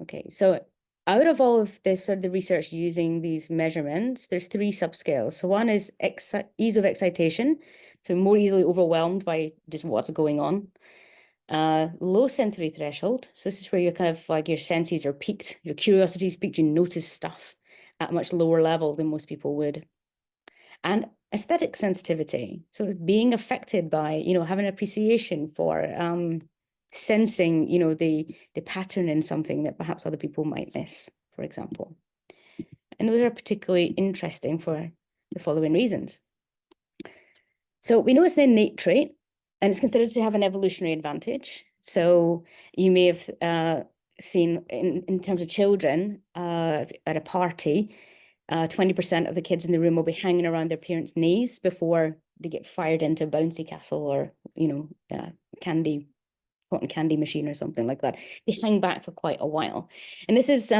Okay, so out of all of this sort of the research using these measurements, there's 3 subscales. So one is ease of excitation, so more easily overwhelmed by just what's going on. Low sensory threshold. So this is where you're kind of like your senses are peaked, your curiosity is peaked, you notice stuff at a much lower level than most people would. And aesthetic sensitivity. So being affected by, you know, having appreciation for sensing, you know, the pattern in something that perhaps other people might miss, for example. And those are particularly interesting for the following reasons. So we know it's an innate trait, and it's considered to have an evolutionary advantage. So you may have seen in terms of children at a party, 20% of the kids in the room will be hanging around their parents' knees before they get fired into a bouncy castle or, you know, cotton candy machine or something like that. They hang back for quite a while. And this is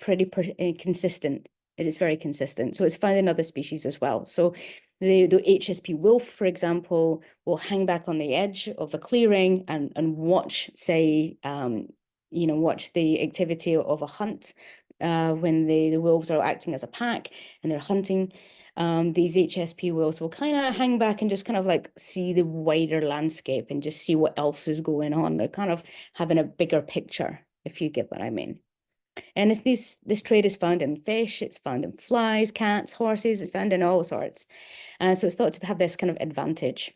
pretty consistent. It is very consistent. So it's found in other species as well. So the HSP wolf, for example, will hang back on the edge of a clearing and watch, say, you know, watch the activity of a hunt when the wolves are acting as a pack and they're hunting. These HSP wolves will kind of hang back and just kind of like see the wider landscape and just see what else is going on. They're kind of having a bigger picture, if you get what I mean. And it's this trait is found in fish, it's found in flies, cats, horses, it's found in all sorts. So it's thought to have this kind of advantage.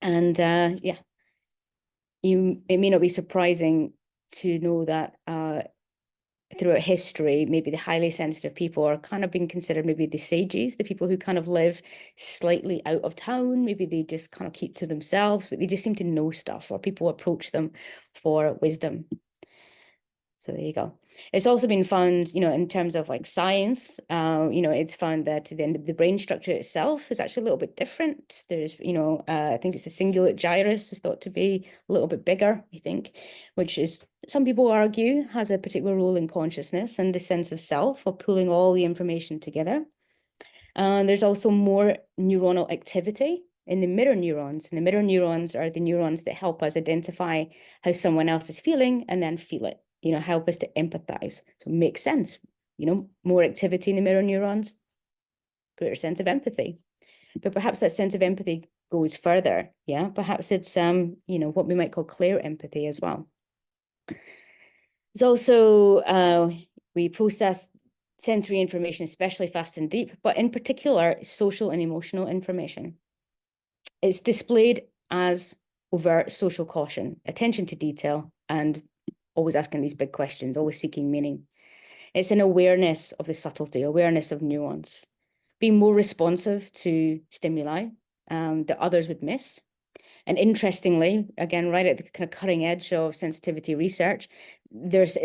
And yeah, it may not be surprising to know that throughout history, maybe the highly sensitive people are kind of being considered maybe the sages, the people who kind of live slightly out of town. Maybe they just kind of keep to themselves, but they just seem to know stuff, or people approach them for wisdom. So there you go. It's also been found, you know, in terms of like science, you know, it's found that the brain structure itself is actually a little bit different. There's, you know, I think it's the cingulate gyrus is thought to be a little bit bigger, I think, which is, some people argue, has a particular role in consciousness and the sense of self, of pulling all the information together. There's also more neuronal activity in the mirror neurons. And the mirror neurons are the neurons that help us identify how someone else is feeling and then feel it, you know, help us to empathize. So it makes sense, you know, more activity in the mirror neurons, greater sense of empathy. But perhaps that sense of empathy goes further. Yeah, perhaps it's, you know, what we might call clear empathy as well. It's also, we process sensory information, especially fast and deep, but in particular, social and emotional information. It's displayed as overt social caution, attention to detail, and always asking these big questions, always seeking meaning. It's an awareness of the subtlety, awareness of nuance, being more responsive to stimuli that others would miss. And interestingly, again, right at the kind of cutting edge of sensitivity research, there's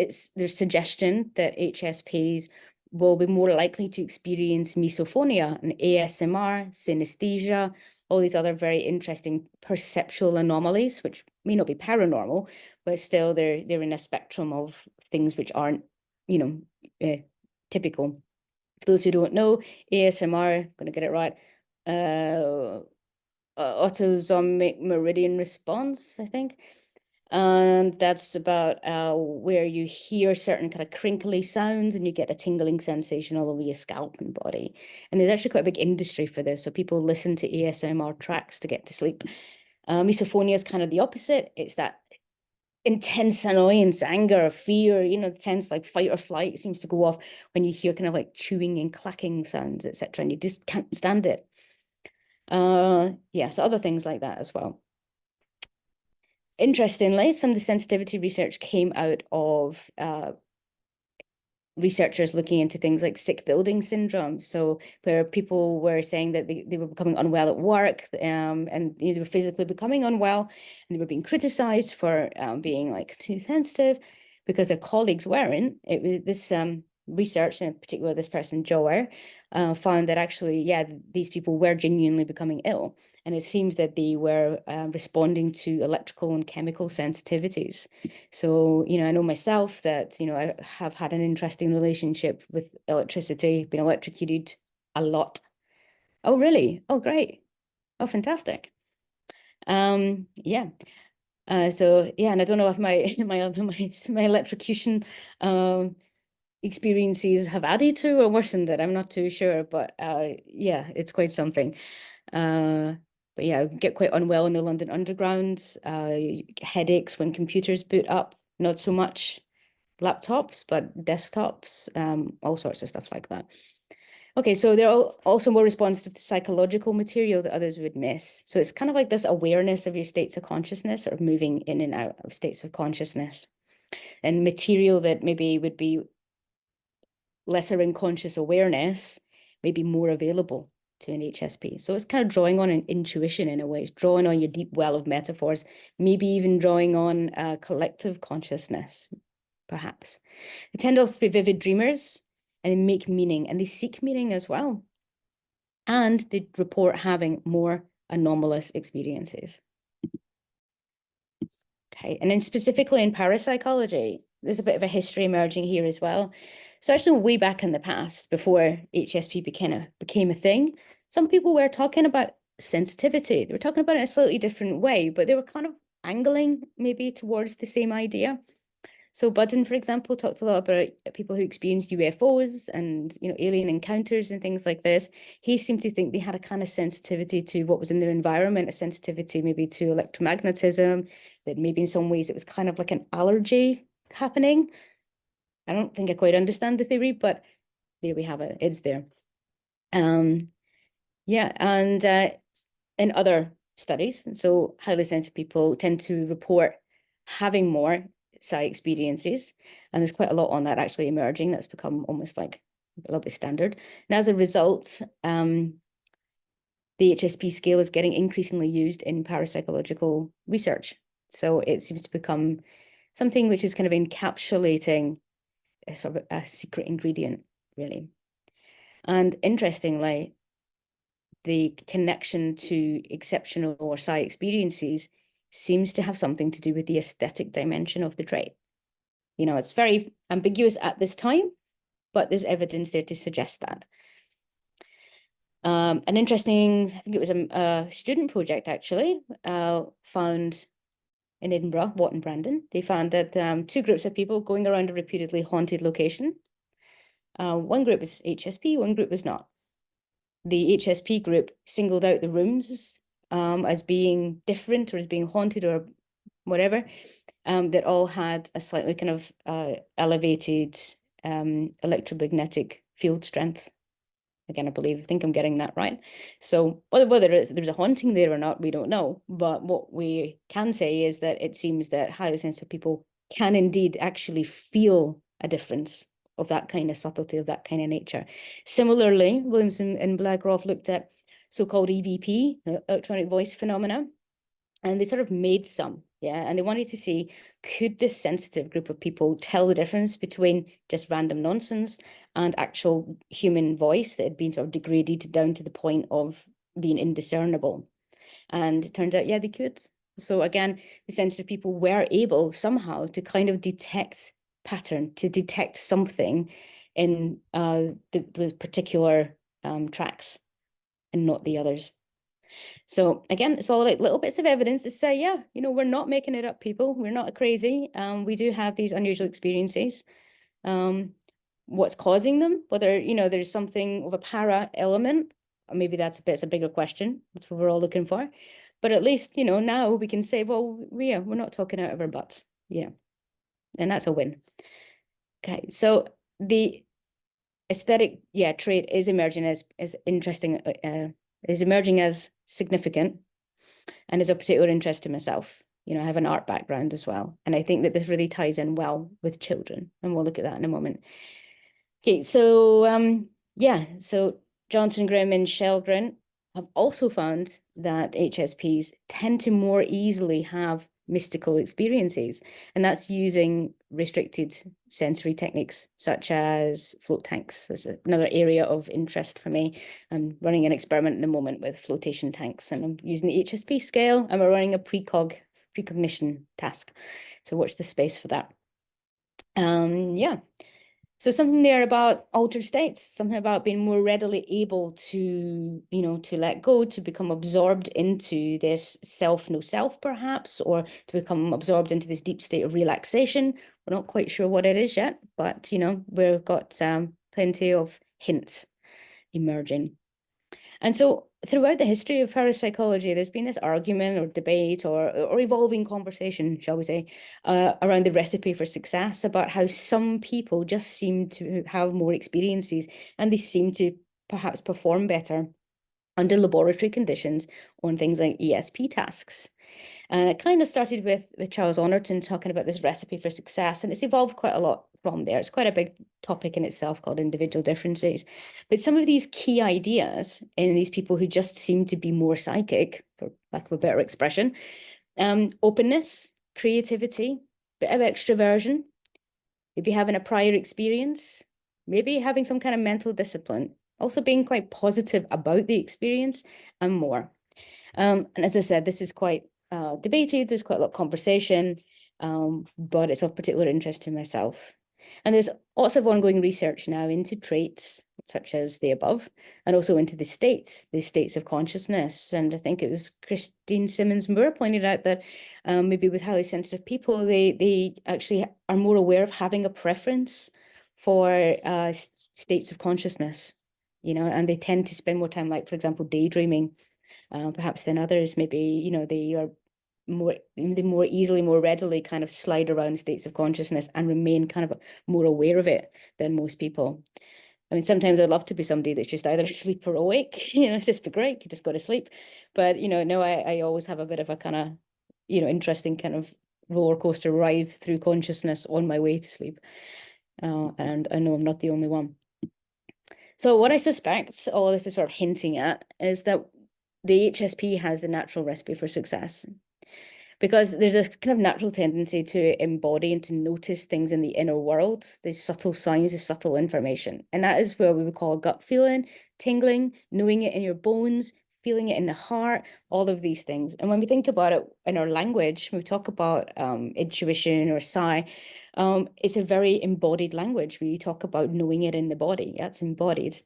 suggestion that HSPs will be more likely to experience misophonia and ASMR, synesthesia, all these other very interesting perceptual anomalies, which may not be paranormal, but still they're in a spectrum of things which aren't, you know, typical. For those who don't know, ASMR, I'm going to get it right, autosomic meridian response, I think. And that's about where you hear certain kind of crinkly sounds and you get a tingling sensation all over your scalp and body. And there's actually quite a big industry for this. So people listen to ASMR tracks to get to sleep. Misophonia is kind of the opposite. It's that intense annoyance, anger, fear, you know, tense like fight or flight seems to go off when you hear kind of like chewing and clacking sounds, etc. And you just can't stand it. Yeah, so other things like that as well. Interestingly, some of the sensitivity research came out of researchers looking into things like sick building syndrome. So where people were saying that they were becoming unwell at work, and they were physically becoming unwell, and they were being criticized for being like too sensitive because their colleagues weren't. It was this research, in particular this person, Joer, found that actually, yeah, these people were genuinely becoming ill. And it seems that they were responding to electrical and chemical sensitivities. So, I know myself that, I have had an interesting relationship with electricity, been electrocuted a lot. Oh, really? Oh, great. Oh, fantastic. Yeah. So yeah, and I don't know if my my electrocution experiences have added to or worsened it. I'm not too sure, but yeah, it's quite something. But yeah, get quite unwell in the London Underground, headaches when computers boot up, not so much laptops, but desktops, all sorts of stuff like that. Okay, so they're also more responsive to psychological material that others would miss. So it's kind of like this awareness of your states of consciousness, sort of moving in and out of states of consciousness, and material that maybe would be lesser in conscious awareness may be more available to an HSP. So it's kind of drawing on an intuition in a way. It's drawing on your deep well of metaphors, maybe even drawing on collective consciousness, perhaps. They tend also to be vivid dreamers, and they make meaning, and they seek meaning as well. And they report having more anomalous experiences. Okay, and then specifically in parapsychology, there's a bit of a history emerging here as well. So actually way back in the past, before HSP became a thing, some people were talking about sensitivity. They were talking about it in a slightly different way, but they were kind of angling maybe towards the same idea. So Budden, for example, talks a lot about people who experienced UFOs and alien encounters and things like this. He seemed to think they had a kind of sensitivity to what was in their environment, a sensitivity maybe to electromagnetism, that maybe in some ways it was kind of like an allergy happening. I don't think I quite understand the theory, but there we have it. It's there. Yeah, and in other studies, so highly sensitive people tend to report having more psi experiences, and there's quite a lot on that actually emerging. That's become almost like a little bit standard. And as a result, the HSP scale is getting increasingly used in parapsychological research. So it seems to become something which is kind of encapsulating a sort of a secret ingredient, really. And interestingly, the connection to exceptional or psi experiences seems to have something to do with the aesthetic dimension of the trait. It's very ambiguous at this time, but there's evidence there to suggest that. An interesting, I think it was a student project actually, found in Edinburgh, Watt and Brandon, they found that two groups of people going around a reputedly haunted location. One group was HSP, one group was not. The HSP group singled out the rooms as being different or as being haunted or whatever, that all had a slightly kind of elevated electromagnetic field strength. Again, I think I'm getting that right. So whether there's a haunting there or not, we don't know. But what we can say is that it seems that highly sensitive people can indeed actually feel a difference of that kind of subtlety, of that kind of nature. Similarly, Williamson and Blagroff looked at so-called EVP, electronic voice phenomena, and they sort of made some, and they wanted to see, could this sensitive group of people tell the difference between just random nonsense and actual human voice that had been sort of degraded down to the point of being indiscernible? And it turns out, yeah, they could. So again, the sensitive people were able somehow to kind of detect pattern, to detect something in the particular tracks and not the others. So again, it's all like little bits of evidence to say, yeah, we're not making it up, people. We're not crazy. We do have these unusual experiences. What's causing them? Whether, there's something of a para element, or maybe that's a bigger question. That's what we're all looking for. But at least, now we can say, well, we're not talking out of our butt, and that's a win. Okay, so the aesthetic, trait is emerging as interesting, is emerging as significant, and is of particular interest to myself. I have an art background as well, and I think that this really ties in well with children, and we'll look at that in a moment. Okay, so yeah, so Johnson, Grimm, and Shelgren have also found that HSPs tend to more easily have mystical experiences, and that's using restricted sensory techniques such as float tanks. There's another area of interest for me. I'm running an experiment in the moment with flotation tanks, and I'm using the HSP scale, and we're running a precognition task. So watch the space for that. Yeah. So something there about altered states, something about being more readily able to, to let go, to become absorbed into this self, no self, perhaps, or to become absorbed into this deep state of relaxation. We're not quite sure what it is yet, but, we've got plenty of hints emerging. And so throughout the history of parapsychology, there's been this argument or debate or evolving conversation, shall we say, around the recipe for success, about how some people just seem to have more experiences and they seem to perhaps perform better under laboratory conditions on things like ESP tasks. And it kind of started with Charles Honorton talking about this recipe for success, and it's evolved quite a lot from there. It's quite a big topic in itself called individual differences. But some of these key ideas in these people who just seem to be more psychic, for lack of a better expression, openness, creativity, bit of extroversion, maybe having a prior experience, maybe having some kind of mental discipline, also being quite positive about the experience and more. And as I said, this is quite debated. There's quite a lot of conversation, but it's of particular interest to myself. And there's lots of ongoing research now into traits such as the above, and also into the states of consciousness. And I think it was Christine Simmons-Moore pointed out that maybe with highly sensitive people, they actually are more aware of having a preference for states of consciousness, and they tend to spend more time, like, for example, daydreaming, perhaps than others. Maybe, they are more easily, more readily kind of slide around states of consciousness and remain kind of more aware of it than most people. I mean, sometimes I'd love to be somebody that's just either asleep or awake, it's just be great, you just go to sleep. But, no, I always have a bit of a kind of, interesting kind of roller coaster ride through consciousness on my way to sleep. And I know I'm not the only one. So what I suspect all of this is sort of hinting at is that the HSP has the natural recipe for success, because there's a kind of natural tendency to embody and to notice things in the inner world, the subtle signs, the subtle information. And that is where we would call gut feeling, tingling, knowing it in your bones, feeling it in the heart, all of these things. And when we think about it in our language, when we talk about intuition or psi, it's a very embodied language. We talk about knowing it in the body, that's embodied.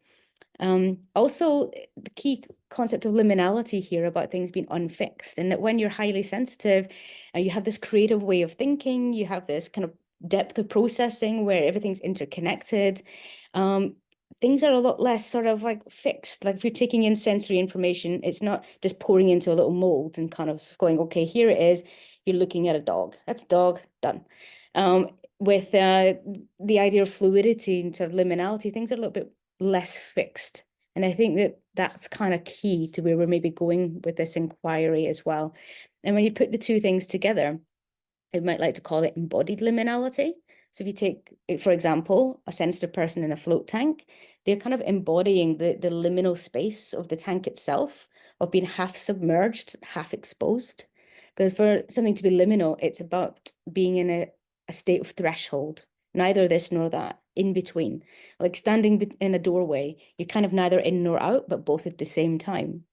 Also, the key concept of liminality here about things being unfixed, and that when you're highly sensitive, you have this creative way of thinking, you have this kind of depth of processing where everything's interconnected. Things are a lot less sort of like fixed. Like if you're taking in sensory information, it's not just pouring into a little mold and kind of going, okay, here it is. You're looking at a dog. That's dog, done. With the idea of fluidity and sort of liminality, things are a little bit less fixed. And I think that that's kind of key to where we're maybe going with this inquiry as well. And when you put the two things together, I might like to call it embodied liminality. So if you take, for example, a sensitive person in a float tank, they're kind of embodying the liminal space of the tank itself, of being half submerged, half exposed. Because for something to be liminal, it's about being in a state of threshold, neither this nor that, in between. Like standing in a doorway, you're kind of neither in nor out, but both at the same time.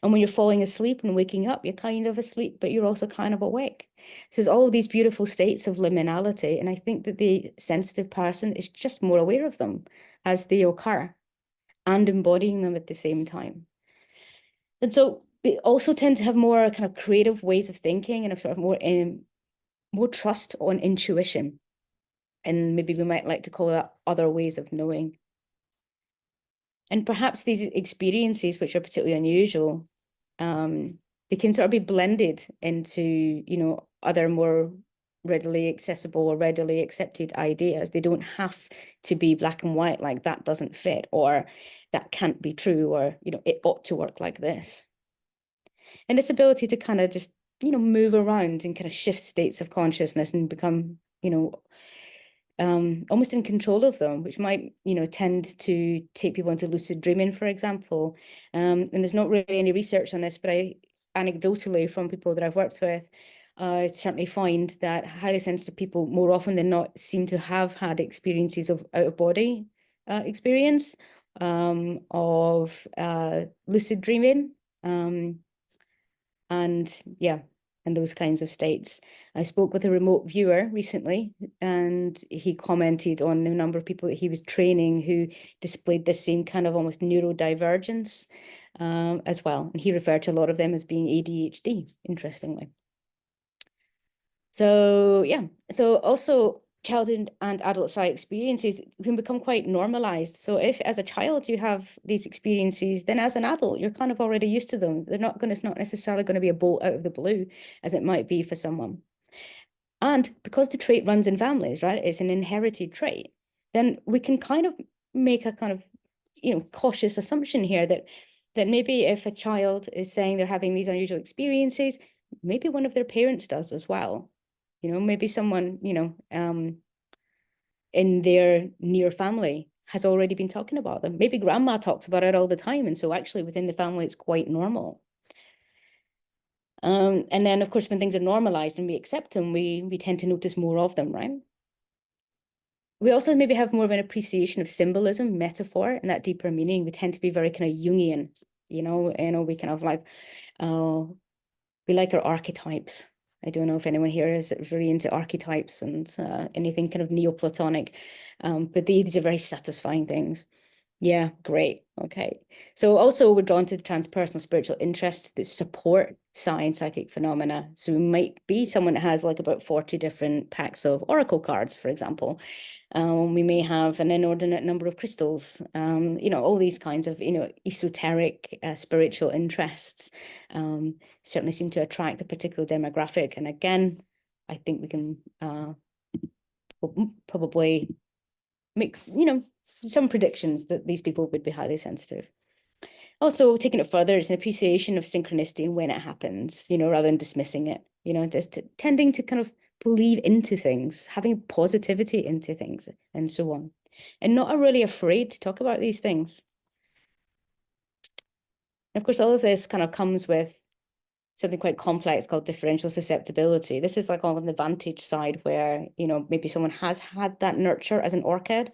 And when you're falling asleep and waking up, you're kind of asleep, but you're also kind of awake. So there's all these beautiful states of liminality. And I think that the sensitive person is just more aware of them as they occur and embodying them at the same time. And so they also tend to have more kind of creative ways of thinking and a sort of more trust on intuition. And maybe we might like to call that other ways of knowing. And perhaps these experiences, which are particularly unusual, they can sort of be blended into, other more readily accessible or readily accepted ideas. They don't have to be black and white, like that doesn't fit, or that can't be true, or, it ought to work like this. And this ability to kind of just, move around and kind of shift states of consciousness and become, almost in control of them, which might, tend to take people into lucid dreaming, for example. And there's not really any research on this, but anecdotally from people that I've worked with, I certainly find that highly sensitive people more often than not seem to have had experiences of out-of-body experience, of lucid dreaming, and yeah, and those kinds of states. I spoke with a remote viewer recently, and he commented on the number of people that he was training who displayed this same kind of almost neurodivergence as well. And he referred to a lot of them as being ADHD, interestingly. So yeah, so also childhood and adult psi experiences can become quite normalized. So if as a child you have these experiences, then as an adult, you're kind of already used to them. It's not necessarily going to be a bolt out of the blue as it might be for someone. And because the trait runs in families, right, it's an inherited trait, then we can kind of make a kind of, cautious assumption here that maybe if a child is saying they're having these unusual experiences, maybe one of their parents does as well. Maybe someone, in their near family has already been talking about them. Maybe grandma talks about it all the time. And so actually within the family, it's quite normal. And then, of course, when things are normalized and we accept them, we tend to notice more of them, right? We also maybe have more of an appreciation of symbolism, metaphor, and that deeper meaning. We tend to be very kind of Jungian, we kind of like, we like our archetypes. I don't know if anyone here is really into archetypes and anything kind of Neoplatonic, but these are very satisfying things. Yeah, great. Okay. So also we're drawn to the transpersonal spiritual interests that support psi and psychic phenomena. So we might be someone that has like about 40 different packs of oracle cards, for example. We may have an inordinate number of crystals, all these kinds of, esoteric spiritual interests certainly seem to attract a particular demographic. And again, I think we can probably make, some predictions that these people would be highly sensitive. Also, taking it further, it's an appreciation of synchronicity and when it happens, rather than dismissing it, just tending to kind of believe into things, having positivity into things, and so on. And not really afraid to talk about these things. And of course, all of this kind of comes with something quite complex called differential susceptibility. This is like on the vantage side where, maybe someone has had that nurture as an orchid,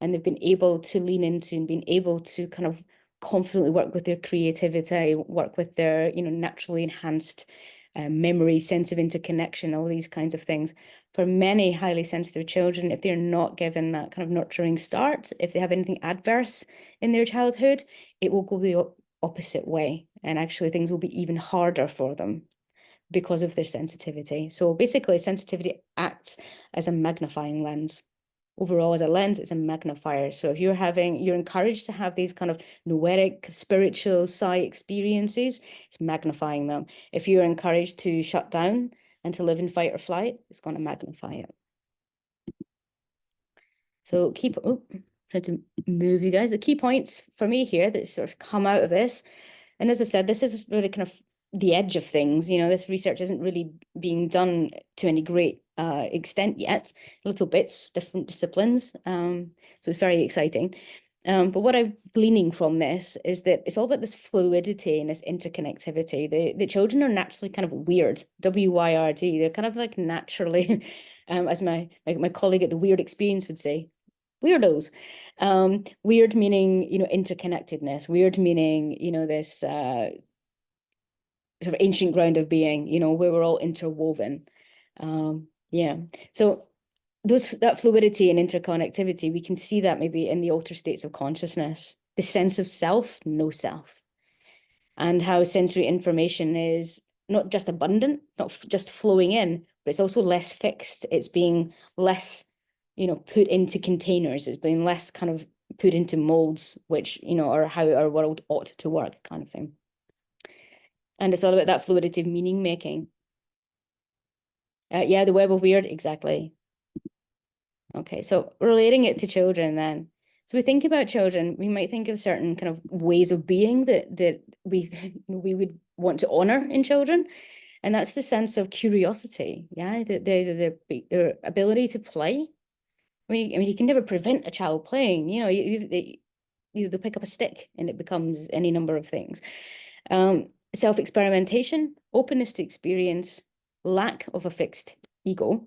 and they've been able to lean into and been able to kind of confidently work with their creativity, work with their, naturally enhanced memory, sense of interconnection, all these kinds of things. For many highly sensitive children, if they're not given that kind of nurturing start, if they have anything adverse in their childhood, it will go the opposite way. And actually things will be even harder for them because of their sensitivity. So basically sensitivity acts as a magnifying lens. Overall, as a lens, it's a magnifier. So if you're encouraged to have these kind of noetic, spiritual psi experiences, it's magnifying them. If you're encouraged to shut down and to live in fight or flight, it's going to magnify it. So try to move you guys. The key points for me here that sort of come out of this, and as I said, this is really kind of the edge of things. This research isn't really being done to any great extent yet, little bits, different disciplines. So it's very exciting. But what I'm gleaning from this is that it's all about this fluidity and this interconnectivity. The children are naturally kind of weird, W-Y-R-D. They're kind of like naturally, as my colleague at the Weird Experience would say, weirdos. Weird meaning, interconnectedness. Weird meaning, this sort of ancient ground of being, where we're all interwoven. So that fluidity and interconnectivity, we can see that maybe in the altered states of consciousness, the sense of self, no self, and how sensory information is not just abundant, not just flowing in, but it's also less fixed. It's being less, put into containers. It's being less kind of put into molds, which, are how our world ought to work, kind of thing. And it's all about that fluidity of meaning making. Yeah, the web of weird, exactly. Okay, so relating it to children then. So we think about children, we might think of certain kind of ways of being that we would want to honor in children. And that's the sense of curiosity, yeah, their ability to play, I mean, you can never prevent a child playing. You know, they'll pick up a stick and it becomes any number of things. Self-experimentation, openness to experience, lack of a fixed ego,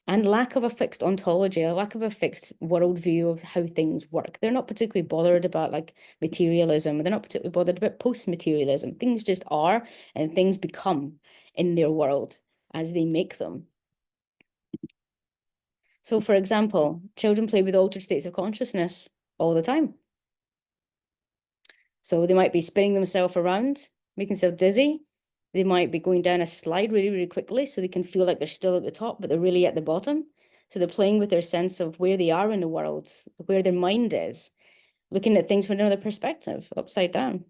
and lack of a fixed ontology, a lack of a fixed worldview of how things work. They're not particularly bothered about like materialism. They're not particularly bothered about post-materialism. Things just are, and things become in their world as they make them. So, for example, children play with altered states of consciousness all the time. So they might be spinning themselves around, making themselves dizzy. They might be going down a slide really, really quickly so they can feel like they're still at the top, but they're really at the bottom. So they're playing with their sense of where they are in the world, where their mind is, looking at things from another perspective, upside down.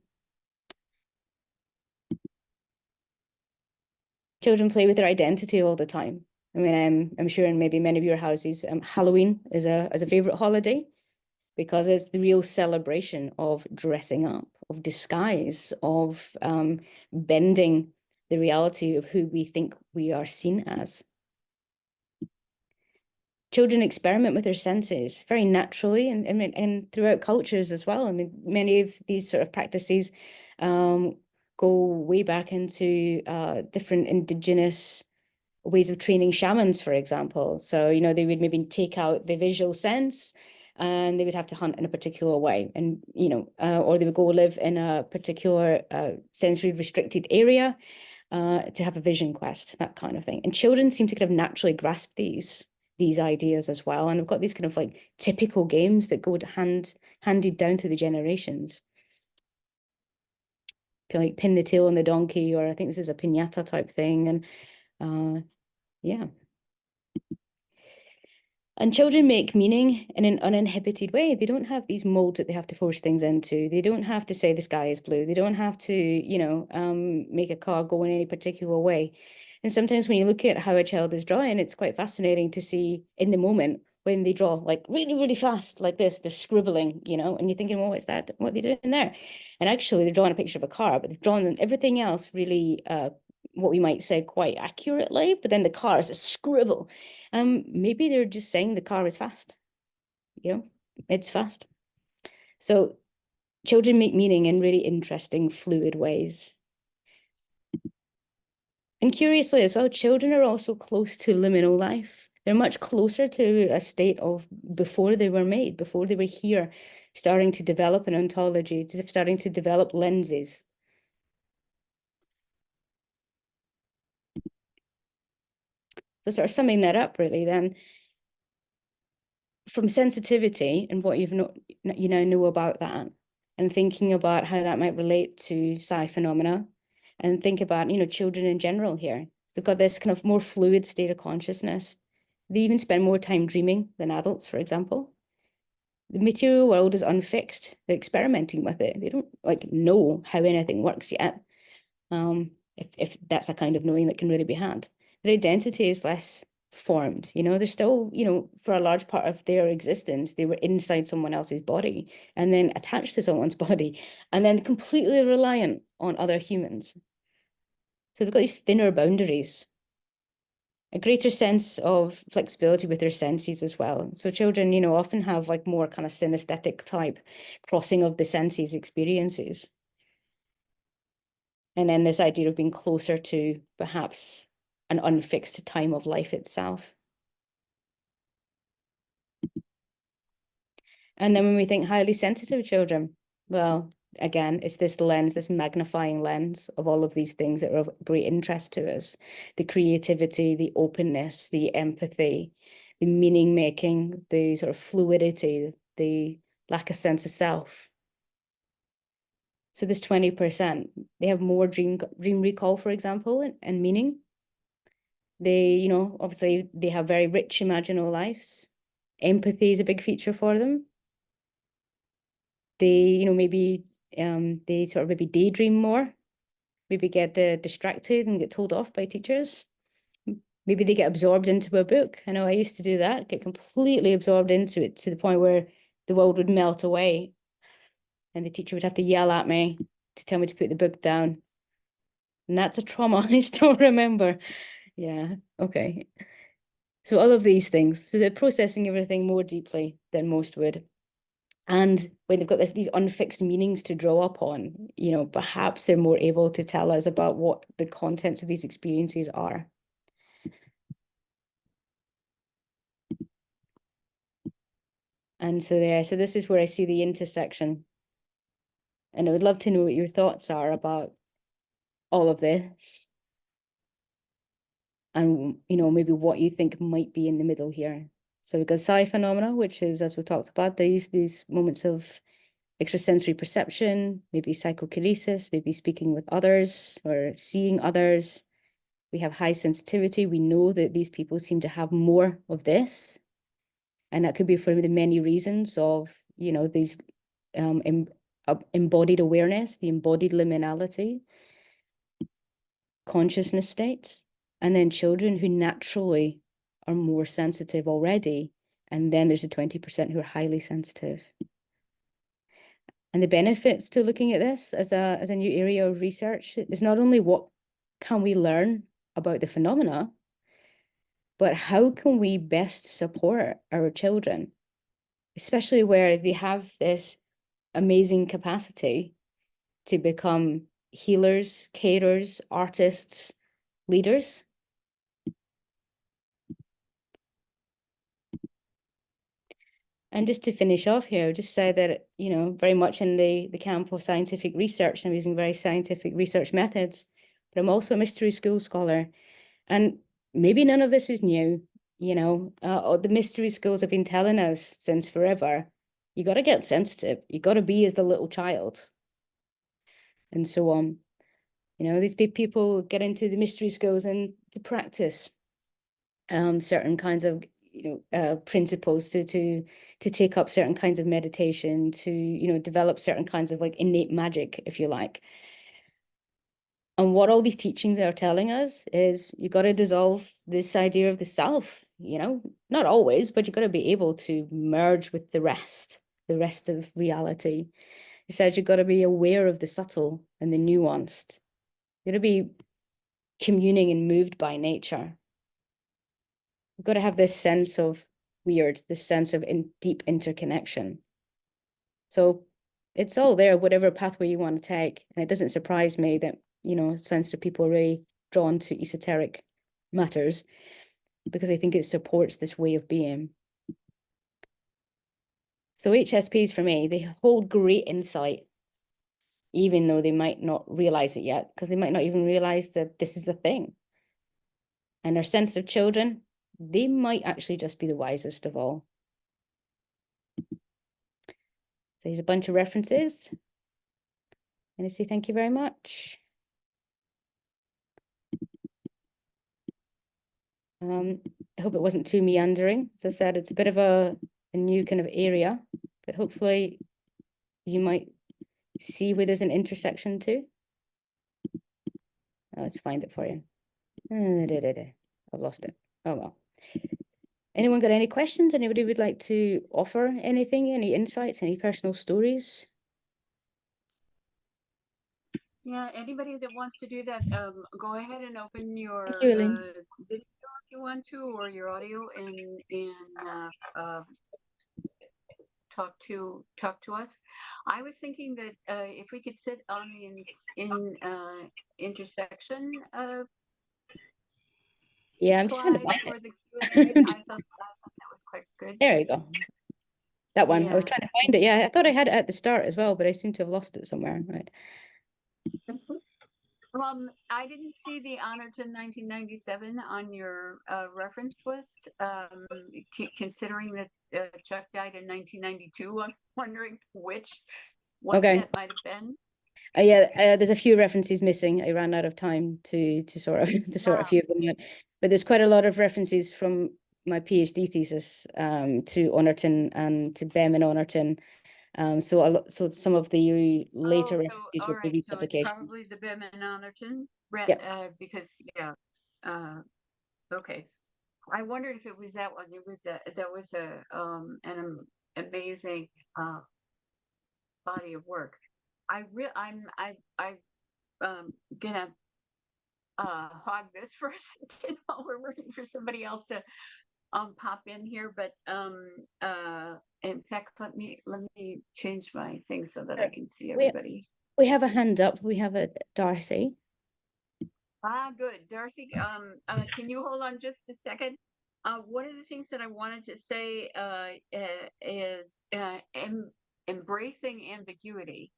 Children play with their identity all the time. I mean, I'm sure in maybe many of your houses, Halloween is a favorite holiday because it's the real celebration of dressing up, of disguise, of bending the reality of who we think we are seen as. Children experiment with their senses very naturally and throughout cultures as well. I mean, many of these sort of practices go way back into different indigenous ways of training shamans, for example. So, you know, they would maybe take out the visual sense and they would have to hunt in a particular way, and, you know, or they would go live in a particular sensory restricted area to have a vision quest, that kind of thing. And children seem to kind of naturally grasp these ideas as well. And we've got these kind of like typical games that go handed down through the generations. Like pin the tail on the donkey, or I think this is a piñata type thing. And yeah. And children make meaning in an uninhibited way. They don't have these molds that they have to force things into. They don't have to say the sky is blue. They don't have to, you know, make a car go in any particular way. And sometimes when you look at how a child is drawing, it's quite fascinating to see in the moment when they draw like really, really fast like this, they're scribbling, you know, and you're thinking, well, what's that? What are they doing there? And actually they're drawing a picture of a car, but they've drawn everything else really, what we might say quite accurately, but then the car is a scribble. Maybe they're just saying the car is fast, you know, it's fast. So children make meaning in really interesting, fluid ways. And curiously as well, children are also close to liminal life. They're much closer to a state of before they were made, before they were here, starting to develop an ontology, starting to develop lenses. So sort of summing that up really then, from sensitivity and what you now know about that, and thinking about how that might relate to psi phenomena, and think about, you know, children in general here. So they've got this kind of more fluid state of consciousness. They even spend more time dreaming than adults, for example. The material world is unfixed. They're experimenting with it. They don't like know how anything works yet. If that's a kind of knowing that can really be had. Their identity is less formed, you know, they're still, you know, for a large part of their existence, they were inside someone else's body and then attached to someone's body and then completely reliant on other humans. So they've got these thinner boundaries, a greater sense of flexibility with their senses as well. So children, you know, often have like more kind of synesthetic type crossing of the senses experiences. And then this idea of being closer to perhaps an unfixed time of life itself. And then when we think highly sensitive children, well, again, it's this lens, this magnifying lens of all of these things that are of great interest to us. The creativity, the openness, the empathy, the meaning making, the sort of fluidity, the lack of sense of self. So this 20%, they have more dream recall, for example, and meaning. They, you know, obviously they have very rich imaginal lives. Empathy is a big feature for them. They, you know, maybe they sort of maybe daydream more, maybe get distracted and get told off by teachers. Maybe they get absorbed into a book. I know I used to do that, get completely absorbed into it to the point where the world would melt away and the teacher would have to yell at me to tell me to put the book down. And that's a trauma I still remember. Yeah, okay. So all of these things, so they're processing everything more deeply than most would. And when they've got these unfixed meanings to draw upon, you know, perhaps they're more able to tell us about what the contents of these experiences are. And so so this is where I see the intersection. And I would love to know what your thoughts are about all of this. And, you know, maybe what you think might be in the middle here. So we've got psi phenomena, which is, as we talked about, these moments of extrasensory perception, maybe psychokinesis, maybe speaking with others or seeing others. We have high sensitivity. We know that these people seem to have more of this. And that could be for the many reasons of, you know, these embodied awareness, the embodied liminality, consciousness states, and then children who naturally are more sensitive already. And then there's the 20% who are highly sensitive. And the benefits to looking at this as a new area of research is not only what can we learn about the phenomena, but how can we best support our children, especially where they have this amazing capacity to become healers, carers, artists, leaders. And just to finish off here, I'll just say that, you know, very much in the camp of scientific research, I'm using very scientific research methods, but I'm also a mystery school scholar. And maybe none of this is new, you know, the mystery schools have been telling us since forever, you got to get sensitive, you got to be as the little child, and so on. You know, these people get into the mystery schools and to practice certain kinds of, you know, principles to take up certain kinds of meditation, to, you know, develop certain kinds of like innate magic, if you like. And what all these teachings are telling us is you got to dissolve this idea of the self, you know, not always, but you got to be able to merge with the rest of reality. It says you got to be aware of the subtle and the nuanced. You got to be communing and moved by nature. You've got to have this sense of weird, this sense of deep interconnection. So it's all there, whatever pathway you want to take. And it doesn't surprise me that, you know, sensitive people are really drawn to esoteric matters, because I think it supports this way of being. So HSPs for me, they hold great insight, even though they might not realize it yet, because they might not even realize that this is a thing. And our sensitive children, they might actually just be the wisest of all. So here's a bunch of references. And I say thank you very much. I hope it wasn't too meandering. As I said, it's a bit of a new kind of area, but hopefully you might see where there's an intersection too. Let's find it for you. I've lost it. Oh well. Anyone got any questions? Anybody would like to offer anything, any insights, any personal stories? Yeah, anybody that wants to do that, go ahead and open your Thank you, Elaine. video if you want to, or your audio, and talk to us. I was thinking that if we could sit on the intersection Yeah, I'm just trying to slide find for the it. Q&A, I thought that was quite good. There you go. That one. I was Yeah. trying to find it. Yeah, I thought I had it at the start as well, but I seem to have lost it somewhere. Right. I didn't see the Honorton 1997 on your reference list. Considering that Chuck died in 1992, I'm wondering what Okay. that might have been. Yeah, there's a few references missing. I ran out of time to sort of a few of them out. But there's quite a lot of references from my PhD thesis to Honorton and to Bem and Honorton. So some of the later references were previous So it's publications. probably the Bem and Honorton, because okay. I wondered if it was that one. That was an amazing body of work. I'm gonna hog this for a second while we're waiting for somebody else to pop in here, but in fact, let me change my thing so that I can see everybody. We have a hand up. We have a Darcy. Good. Darcy, can you hold on just a second? One of the things that I wanted to say is embracing ambiguity.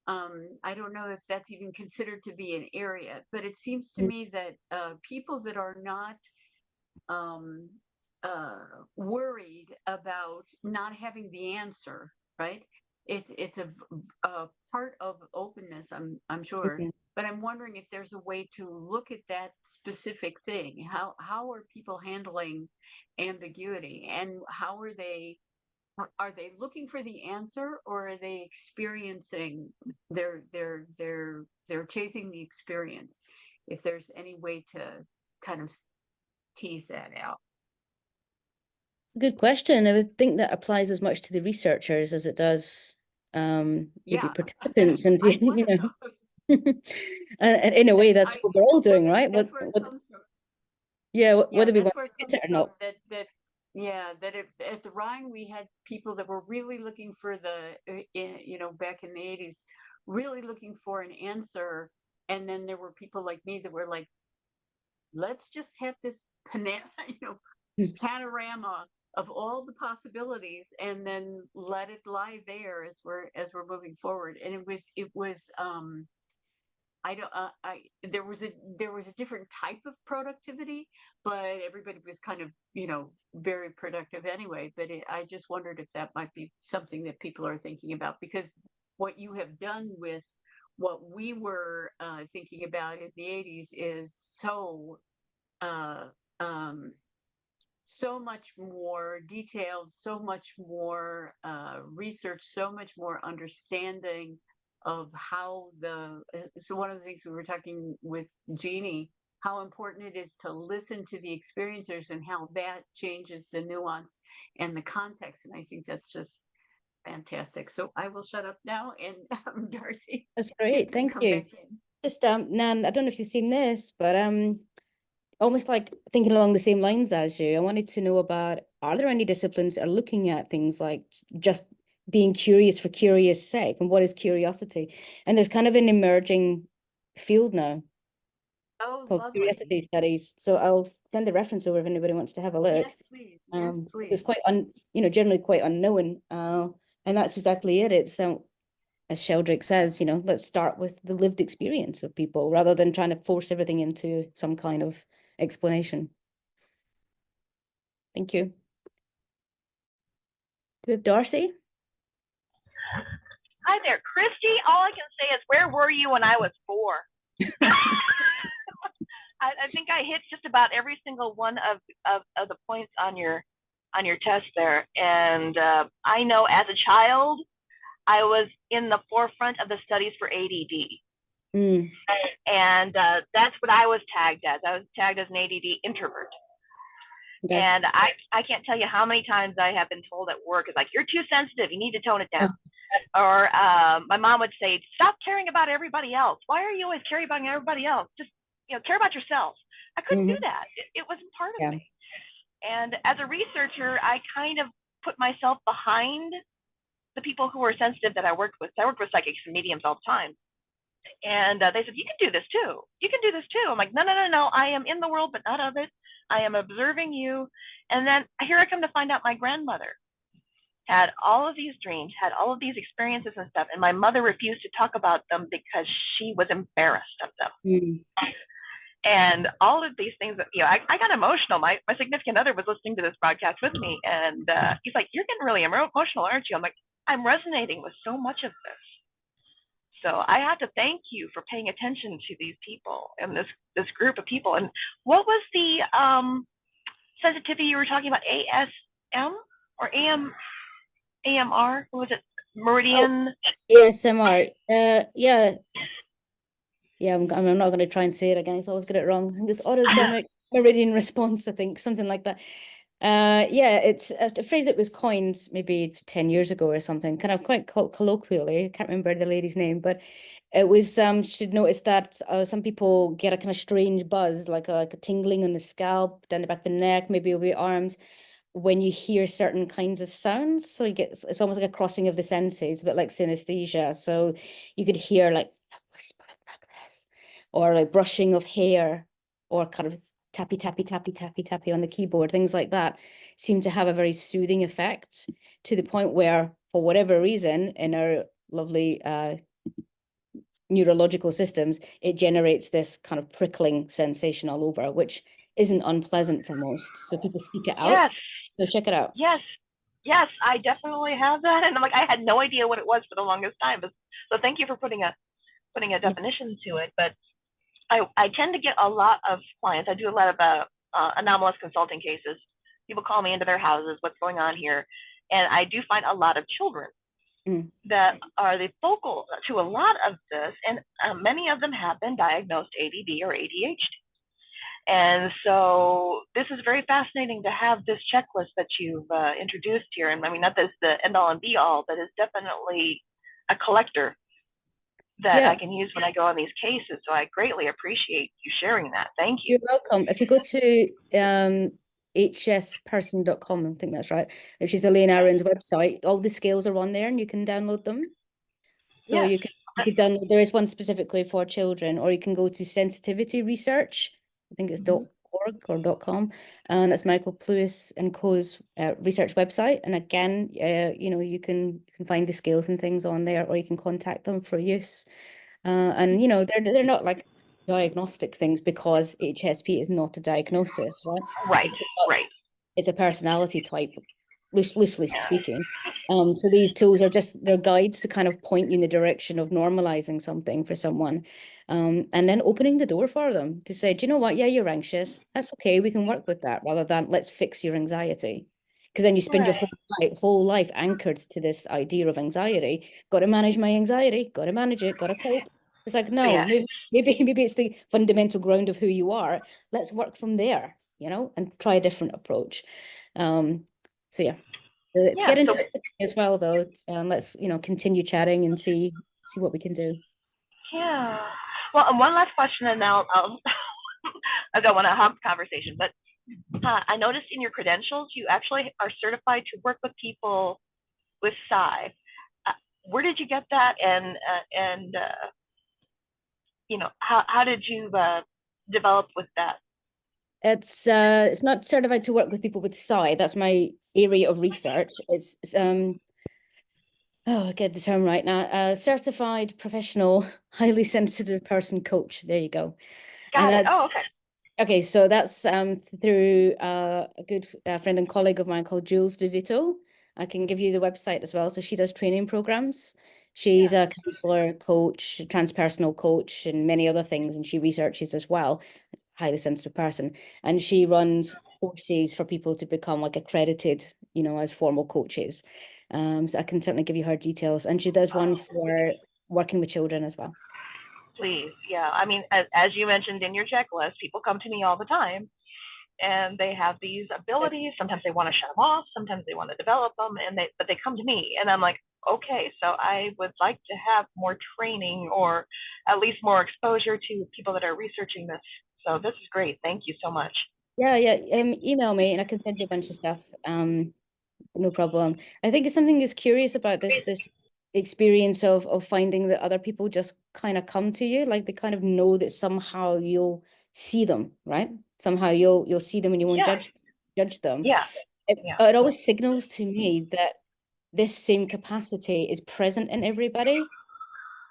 I don't know if that's even considered to be an area, but it seems to me that people that are not worried about not having the answer, right? It's a part of openness, I'm sure. Mhm. But I'm wondering if there's a way to look at that specific thing. How are people handling ambiguity, and how are they looking for the answer, or are they experiencing they're chasing the experience? If there's any way to kind of tease that out. It's a good question. I would think that applies as much to the researchers as it does maybe Yeah. participants and I'm one you of know. those. And in a way, that's what we're all doing, right? That's where it comes from. Yeah, Yeah, whether we that's want where to it admit comes it or from. not. At the Rhine, we had people that were really looking for back in the 80s, really looking for an answer. And then there were people like me that were like, let's just have this panorama of all the possibilities, and then let it lie there as we're moving forward. And it was there was a different type of productivity, but everybody was kind of very productive anyway. But I just wondered if that might be something that people are thinking about, because what you have done with what we were thinking about in the 80s is so much more detailed, so much more research, so much more understanding of how so one of the things we were talking with Jeannie, how important it is to listen to the experiencers and how that changes the nuance and the context. And I think that's just fantastic. So I will shut up now, and Darcy. That's great. Thank you. Just Nan, I don't know if you've seen this, but almost like thinking along the same lines as you, I wanted to know about, are there any disciplines that are looking at things like just being curious for curious sake, and what is curiosity? And there's kind of an emerging field now called lovely. curiosity studies. So I'll send the reference over if anybody wants to have a look. Yes, please. Yes, please. It's quite generally quite unknown, and that's exactly it. It's as Sheldrake says, let's start with the lived experience of people rather than trying to force everything into some kind of explanation. Thank you. Do we have Darcy? Hi there, Kirsty. All I can say is, where were you when I was 4? I think I hit just about every single one of the points on your test there. And I know as a child, I was in the forefront of the studies for ADD. And that's what I was tagged as. I was tagged as an ADD introvert. Okay. And I can't tell you how many times I have been told at work, it's like, you're too sensitive, you need to tone it down. Or my mom would say, stop caring about everybody else. Why are you always caring about everybody else? Just care about yourself. I couldn't do that. It wasn't part of me. And as a researcher, I kind of put myself behind the people who were sensitive that I worked with. I worked with psychics and mediums all the time. And they said, you can do this too. You can do this too. I'm like, no. I am in the world, but not of it. I am observing you. And then here I come to find out my grandmother had all of these dreams, had all of these experiences and stuff. And my mother refused to talk about them because she was embarrassed of them. And all of these things that, I got emotional. My significant other was listening to this broadcast with me. And he's like, you're getting really emotional, aren't you? I'm like, I'm resonating with so much of this. So I have to thank you for paying attention to these people and this group of people. And what was the sensitivity you were talking about? ASM or AMR? What was it? Meridian? ASMR. Yeah, I'm not going to try and say it again. I always get it wrong. I think it's autosemic meridian response, I think, something like that. Yeah, it's a phrase that was coined maybe 10 years ago or something, kind of quite colloquially. I can't remember the lady's name, but It was should notice that some people get a kind of strange buzz, like a tingling on the scalp, down the back of the neck, maybe over your arms, when you hear certain kinds of sounds. So you get, it's almost like a crossing of the senses, a bit like synesthesia. So you could hear like like this, or like brushing of hair, or kind of tappy, tappy, tappy, tappy, tappy on the keyboard. Things like that seem to have a very soothing effect, to the point where, for whatever reason, in our lovely neurological systems, it generates this kind of prickling sensation all over, which isn't unpleasant for most. So people seek it out. Yes. So check it out. Yes. Yes, I definitely have that. And I'm like, I had no idea what it was for the longest time. But, so thank you for putting a definition to it. But I tend to get a lot of clients. I do a lot of anomalous consulting cases. People call me into their houses, what's going on here? And I do find a lot of children that are the focal to a lot of this. And many of them have been diagnosed ADD or ADHD. And so this is very fascinating to have this checklist that you've introduced here. And I mean, not that it's the end all and be all, but it's definitely a collector that I can use when I go on these cases. So I greatly appreciate you sharing that. Thank you. You're welcome. If you go to hsperson.com, I think that's right, which is Elaine Aaron's website, all the scales are on there and you can download them. So you can download, there is one specifically for children, or you can go to sensitivity research. I think it's .org or .com, and it's Michael Plewis and Co.'s research website. And again, you know, you can find the scales and things on there, or you can contact them for use. And you know, they're not like diagnostic things, because HSP is not a diagnosis, right? It's a personality type, loosely speaking. So these tools are just, they're guides to kind of point you in the direction of normalizing something for someone, and then opening the door for them to say, do you know what? Yeah, you're anxious. That's okay. We can work with that, rather than let's fix your anxiety. Because then you spend your whole life anchored to this idea of anxiety. Got to manage my anxiety. Got to manage it. Got to cope. It's like, no, maybe it's the fundamental ground of who you are. Let's work from there, you know, and try a different approach. So yeah, get into it as well, though, and let's, you know, continue chatting and see what we can do. Yeah. Well, and one last question, and now I don't want to hog the conversation, but I noticed in your credentials, you actually are certified to work with people with PSI. Where did you get that? And you know, how did you develop with that? It's not certified to work with people with PSI. That's my area of research. It's I get the term right now. Certified professional, highly sensitive person coach. There you go. Got it. Oh, okay. Okay, so that's through a good friend and colleague of mine called Jules DeVito. I can give you the website as well. So she does training programs. She's a counselor, coach, transpersonal coach, and many other things. And she researches as well, highly sensitive person. And she runs courses for people to become like accredited, you know, as formal coaches. So I can certainly give you her details. And she does one for working with children as well. Please. Yeah. I mean, as you mentioned in your checklist, people come to me all the time and they have these abilities. Sometimes they want to shut them off. Sometimes they want to develop them, but they come to me and I'm like, okay, so I would like to have more training, or at least more exposure to people that are researching this. So this is great. Thank you so much. Yeah. Email me and I can send you a bunch of stuff. No problem. I think it's something that's curious about this experience of finding that other people just kind of come to you, like they kind of know that somehow you'll see them, right? Somehow you'll see them and you won't judge them. It always signals to me that this same capacity is present in everybody.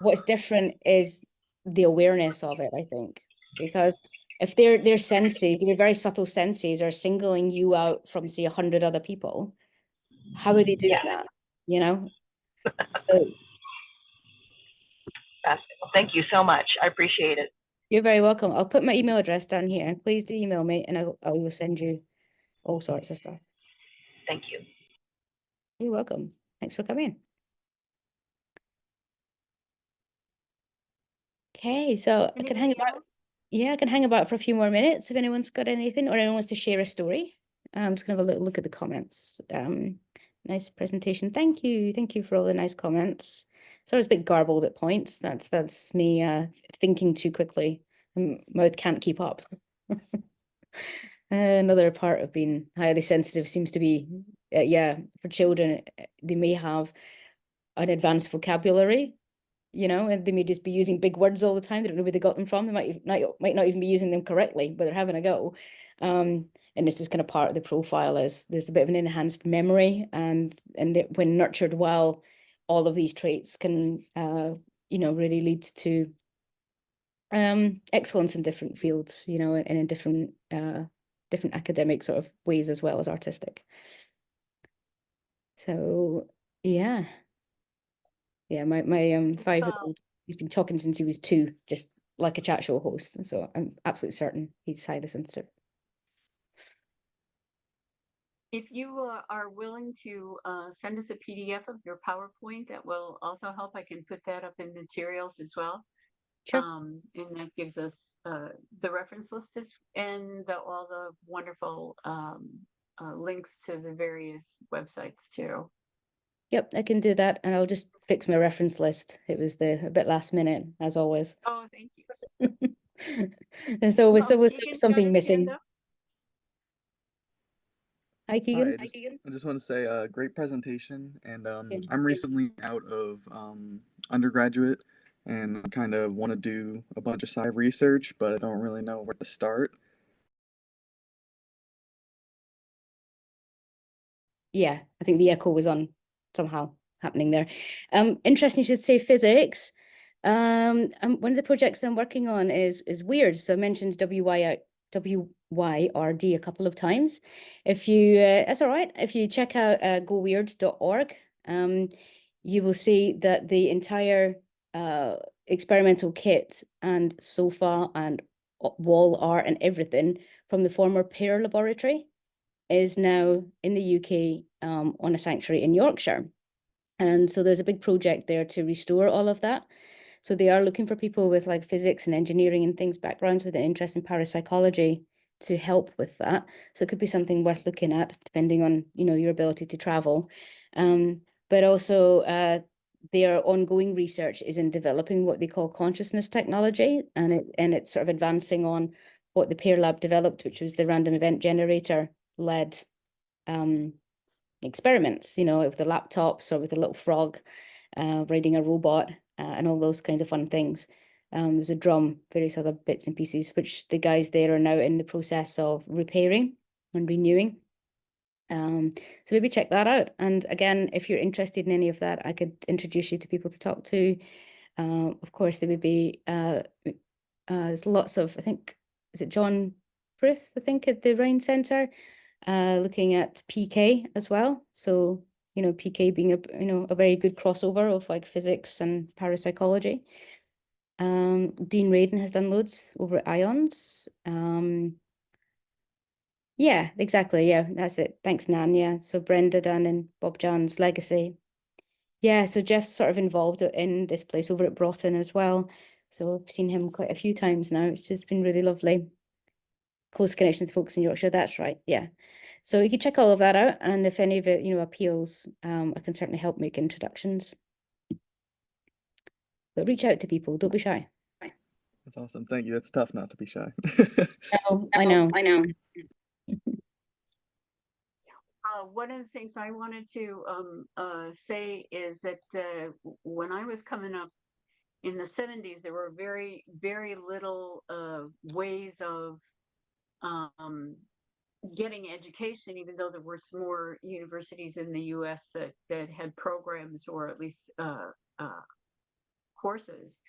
What's different is the awareness of it, I think, because if their senses, their very subtle senses, are singling you out from, say, 100 other people, how are they doing that? You know? So thank you so much. I appreciate it. You're very welcome. I'll put my email address down here. Please do email me and I will send you all sorts of stuff. Thank you. You're welcome. Thanks for coming. Okay, so I can hang about. Yeah, I can hang about for a few more minutes if anyone's got anything, or anyone wants to share a story. I'm just gonna have a little look at the comments. Nice presentation. Thank you for all the nice comments. Sorry, it's a bit garbled at points. That's me thinking too quickly. Mouth can't keep up. Another part of being highly sensitive seems to be, yeah, for children, they may have an advanced vocabulary, you know, and they may just be using big words all the time. They don't know where they got them from. They might not even be using them correctly, but they're having a go. And this is kind of part of the profile, is there's a bit of an enhanced memory, and when nurtured well, all of these traits can, you know, really lead to excellence in different fields, you know, and in different academic sort of ways as well as artistic. So yeah, my 5-year-old, he's been talking since he was 2, just like a chat show host. So I'm absolutely certain he's highly sensitive. If you are willing to send us a PDF of your PowerPoint, that will also help. I can put that up in materials as well. Sure. And that gives us the reference list and all the wonderful links to the various websites too. Yep, I can do that, and I'll just fix my reference list. It was a bit last minute, as always. Oh, thank you. And so with Keegan's got something his hand missing. up. Hi, Keegan. I just want to say great presentation, and Yeah. I'm recently out of undergraduate and kind of want to do a bunch of side research, but I don't really know where to start. Yeah, I think the echo was on somehow happening there. Interesting, you should say physics. One of the projects I'm working on is weird. So I mentioned WYRD a couple of times. If you, that's all right. If you check out goweird.org, you will see that the entire experimental kit and sofa and wall art and everything from the former Pear Laboratory is now in the UK on a sanctuary in Yorkshire. And so there's a big project there to restore all of that. So they are looking for people with like physics and engineering and things backgrounds with an interest in parapsychology to help with that. So it could be something worth looking at, depending on, you know, your ability to travel. But also their ongoing research is in developing what they call consciousness technology, and it's sort of advancing on what the Pear Lab developed, which was the random event generator led experiments, you know, with the laptops or with a little frog riding a robot and all those kinds of fun things. There's a drum, various other bits and pieces, which the guys there are now in the process of repairing and renewing. So maybe check that out. And again, if you're interested in any of that, I could introduce you to people to talk to. Of course, there would be, there's lots of, I think, is it John Frith, I think, at the Rhine Centre, looking at PK as well. So, you know, PK being a very good crossover of like physics and parapsychology. Dean Radin has done loads over at IONS. Yeah, exactly. Yeah, that's it. Thanks, Nan. Yeah. So Brenda Dunn and Bob John's Legacy. Yeah, so Jeff's sort of involved in this place over at Broughton as well. So I've seen him quite a few times now. It's just been really lovely. Close connection with folks in Yorkshire. That's right. Yeah. So you can check all of that out. And if any of it, you know, appeals, I can certainly help make introductions. But reach out to people. Don't be shy. That's awesome. Thank you. That's tough not to be shy. I know. One of the things I wanted to say is that when I was coming up in the 70s, there were very, very little ways of getting education, even though there were some more universities in the US that had programs or at least courses.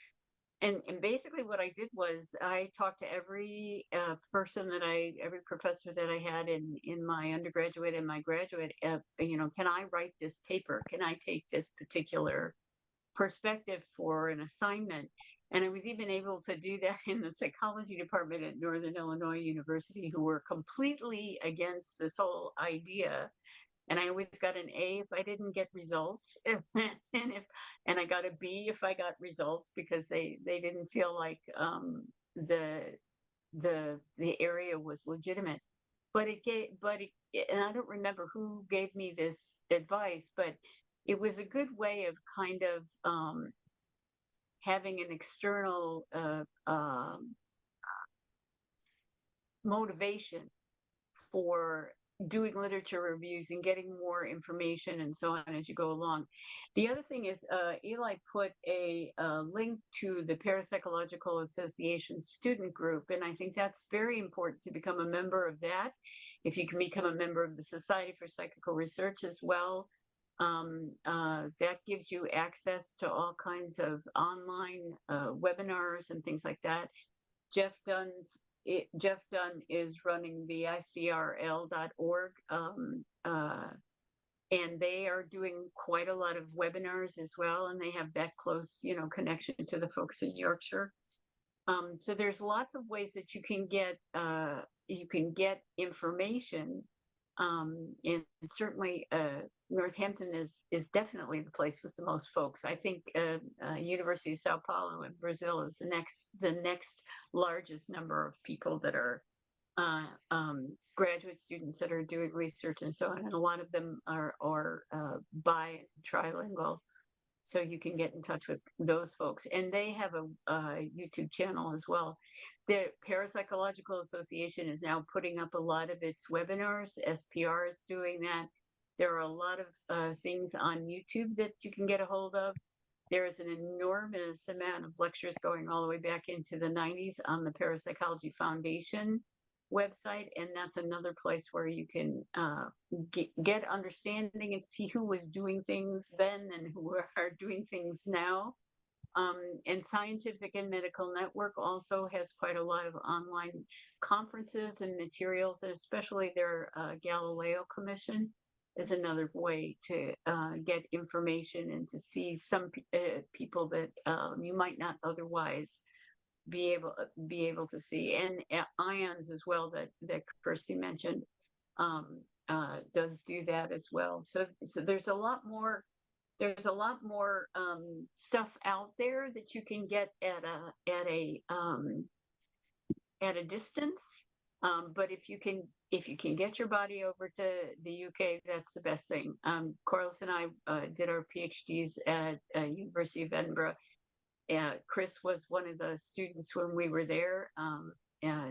And basically what I did was I talked to every every professor that I had in my undergraduate and my graduate, you know, can I write this paper? Can I take this particular perspective for an assignment? And I was even able to do that in the psychology department at Northern Illinois University, who were completely against this whole idea. And I always got an A if I didn't get results, and I got a B if I got results, because they didn't feel like the area was legitimate. But and I don't remember who gave me this advice, but it was a good way of kind of having an external motivation for doing literature reviews and getting more information and so on as you go along. The other thing is Eli put a link to the Parapsychological Association student group, and I think that's very important to become a member of that. If you can become a member of the Society for Psychical Research as well, that gives you access to all kinds of online webinars and things like that. Jeff Dunn is running the ICRL.org, and they are doing quite a lot of webinars as well, and they have that close, connection to the folks in Yorkshire. So there's lots of ways that you can get information, and certainly Northampton is definitely the place with the most folks. I think University of Sao Paulo in Brazil is the next largest number of people that are graduate students that are doing research and so on, and a lot of them are bi and trilingual. So you can get in touch with those folks, and they have a YouTube channel as well. The Parapsychological Association is now putting up a lot of its webinars. SPR is doing that. There are a lot of things on YouTube that you can get a hold of. There is an enormous amount of lectures going all the way back into the 90s on the Parapsychology Foundation website, and that's another place where you can get understanding and see who was doing things then and who are doing things now. And Scientific and Medical Network also has quite a lot of online conferences and materials, and especially their Galileo Commission is another way to get information and to see some people that you might not otherwise be able to see. And IONS as well, that Kirsty mentioned, does do that as well. So there's a lot more stuff out there that you can get at a distance. But if you can get your body over to the UK, that's the best thing. Corliss and I did our PhDs at University of Edinburgh. Chris was one of the students when we were there.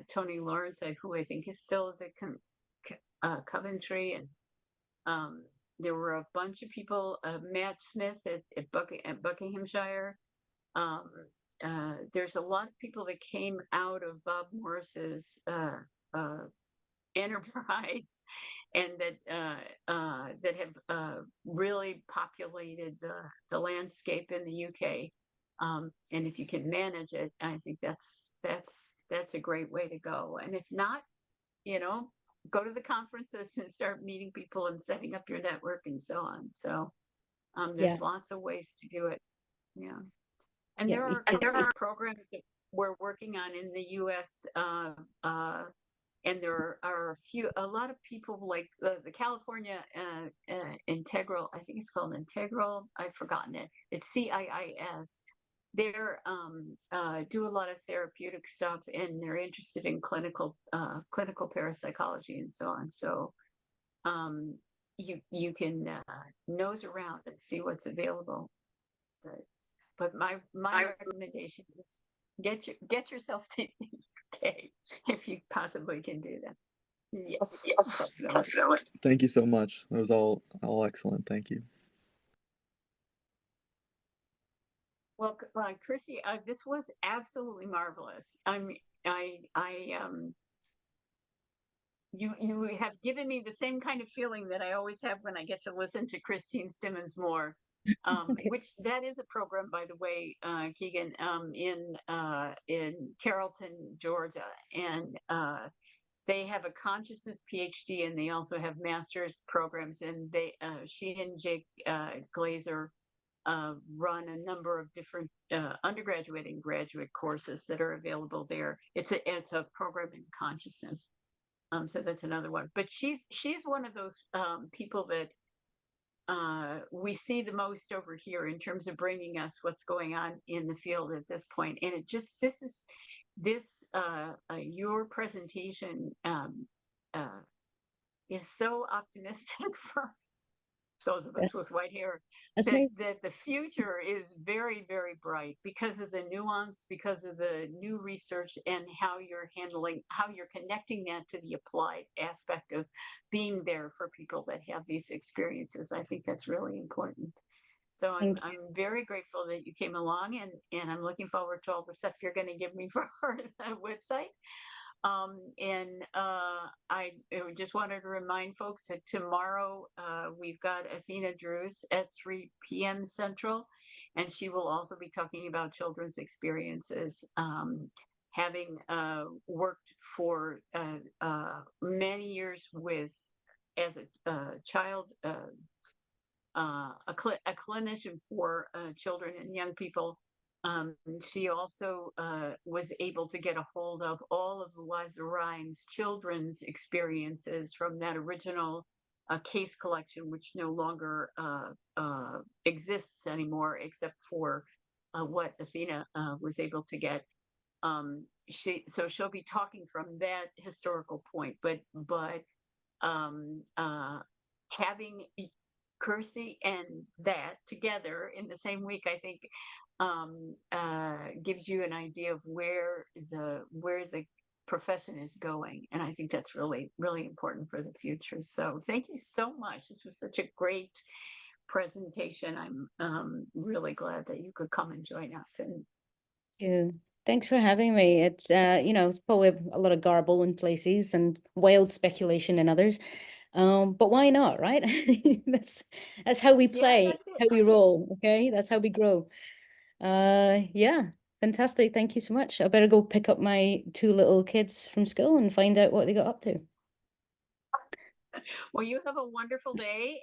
Tony Lawrence, who I think is still at Coventry, and there were a bunch of people. Matt Smith at Buckinghamshire. There's a lot of people that came out of Bob Morris's enterprise, and that have really populated the landscape in the UK. And if you can manage it, I think that's a great way to go. And if not, go to the conferences and start meeting people and setting up your network and so on. So there's lots of ways to do it. Yeah. And there are programs that we're working on in the US, and there are a lot of people like the California Integral, I think it's called Integral, I've forgotten it. It's CIIS. They're do a lot of therapeutic stuff, and they're interested in clinical parapsychology and so on. So you can nose around and see what's available. But my recommendation is get yourself to the UK if you possibly can do that. Yes. Thank you so much. That was all excellent. Thank you. Well, Kirsty, this was absolutely marvelous. You have given me the same kind of feeling that I always have when I get to listen to Christine Stimmons Moore, which that is a program, by the way, Keegan, in Carrollton, Georgia, and they have a consciousness PhD, and they also have master's programs, and she and Jake Glazer run a number of different undergraduate and graduate courses that are available there. It's a program in consciousness. So that's another one. But she's one of those people that we see the most over here in terms of bringing us what's going on in the field at this point. And your presentation is so optimistic those of us with white hair, That's that, me. that the future is very, very bright because of the nuance, because of the new research, and how you're connecting that to the applied aspect of being there for people that have these experiences. I think that's really important. So I'm very grateful that you came along, and I'm looking forward to all the stuff you're going to give me for the website. I just wanted to remind folks that tomorrow we've got Athena Drews at 3 p.m. Central, and she will also be talking about children's experiences. Having worked for many years as a child, a clinician for children and young people. She also was able to get a hold of all of Liza Rhymes' children's experiences from that original case collection, which no longer exists anymore, except for what Athena was able to get. So she'll be talking from that historical point, but having Kirsty and that together in the same week, I think gives you an idea of where the profession is going, and I think that's really, really important for the future. So thank you so much. This was such a great presentation. I'm really glad that you could come and join us. And Yeah, thanks for having me. It's it's probably a lot of garble in places and wild speculation in others. But why not, right? That's how we play, that's it, how we right? roll, okay? That's how we grow. Yeah, fantastic. Thank you so much. I better go pick up my 2 little kids from school and find out what they got up to. Well, you have a wonderful day.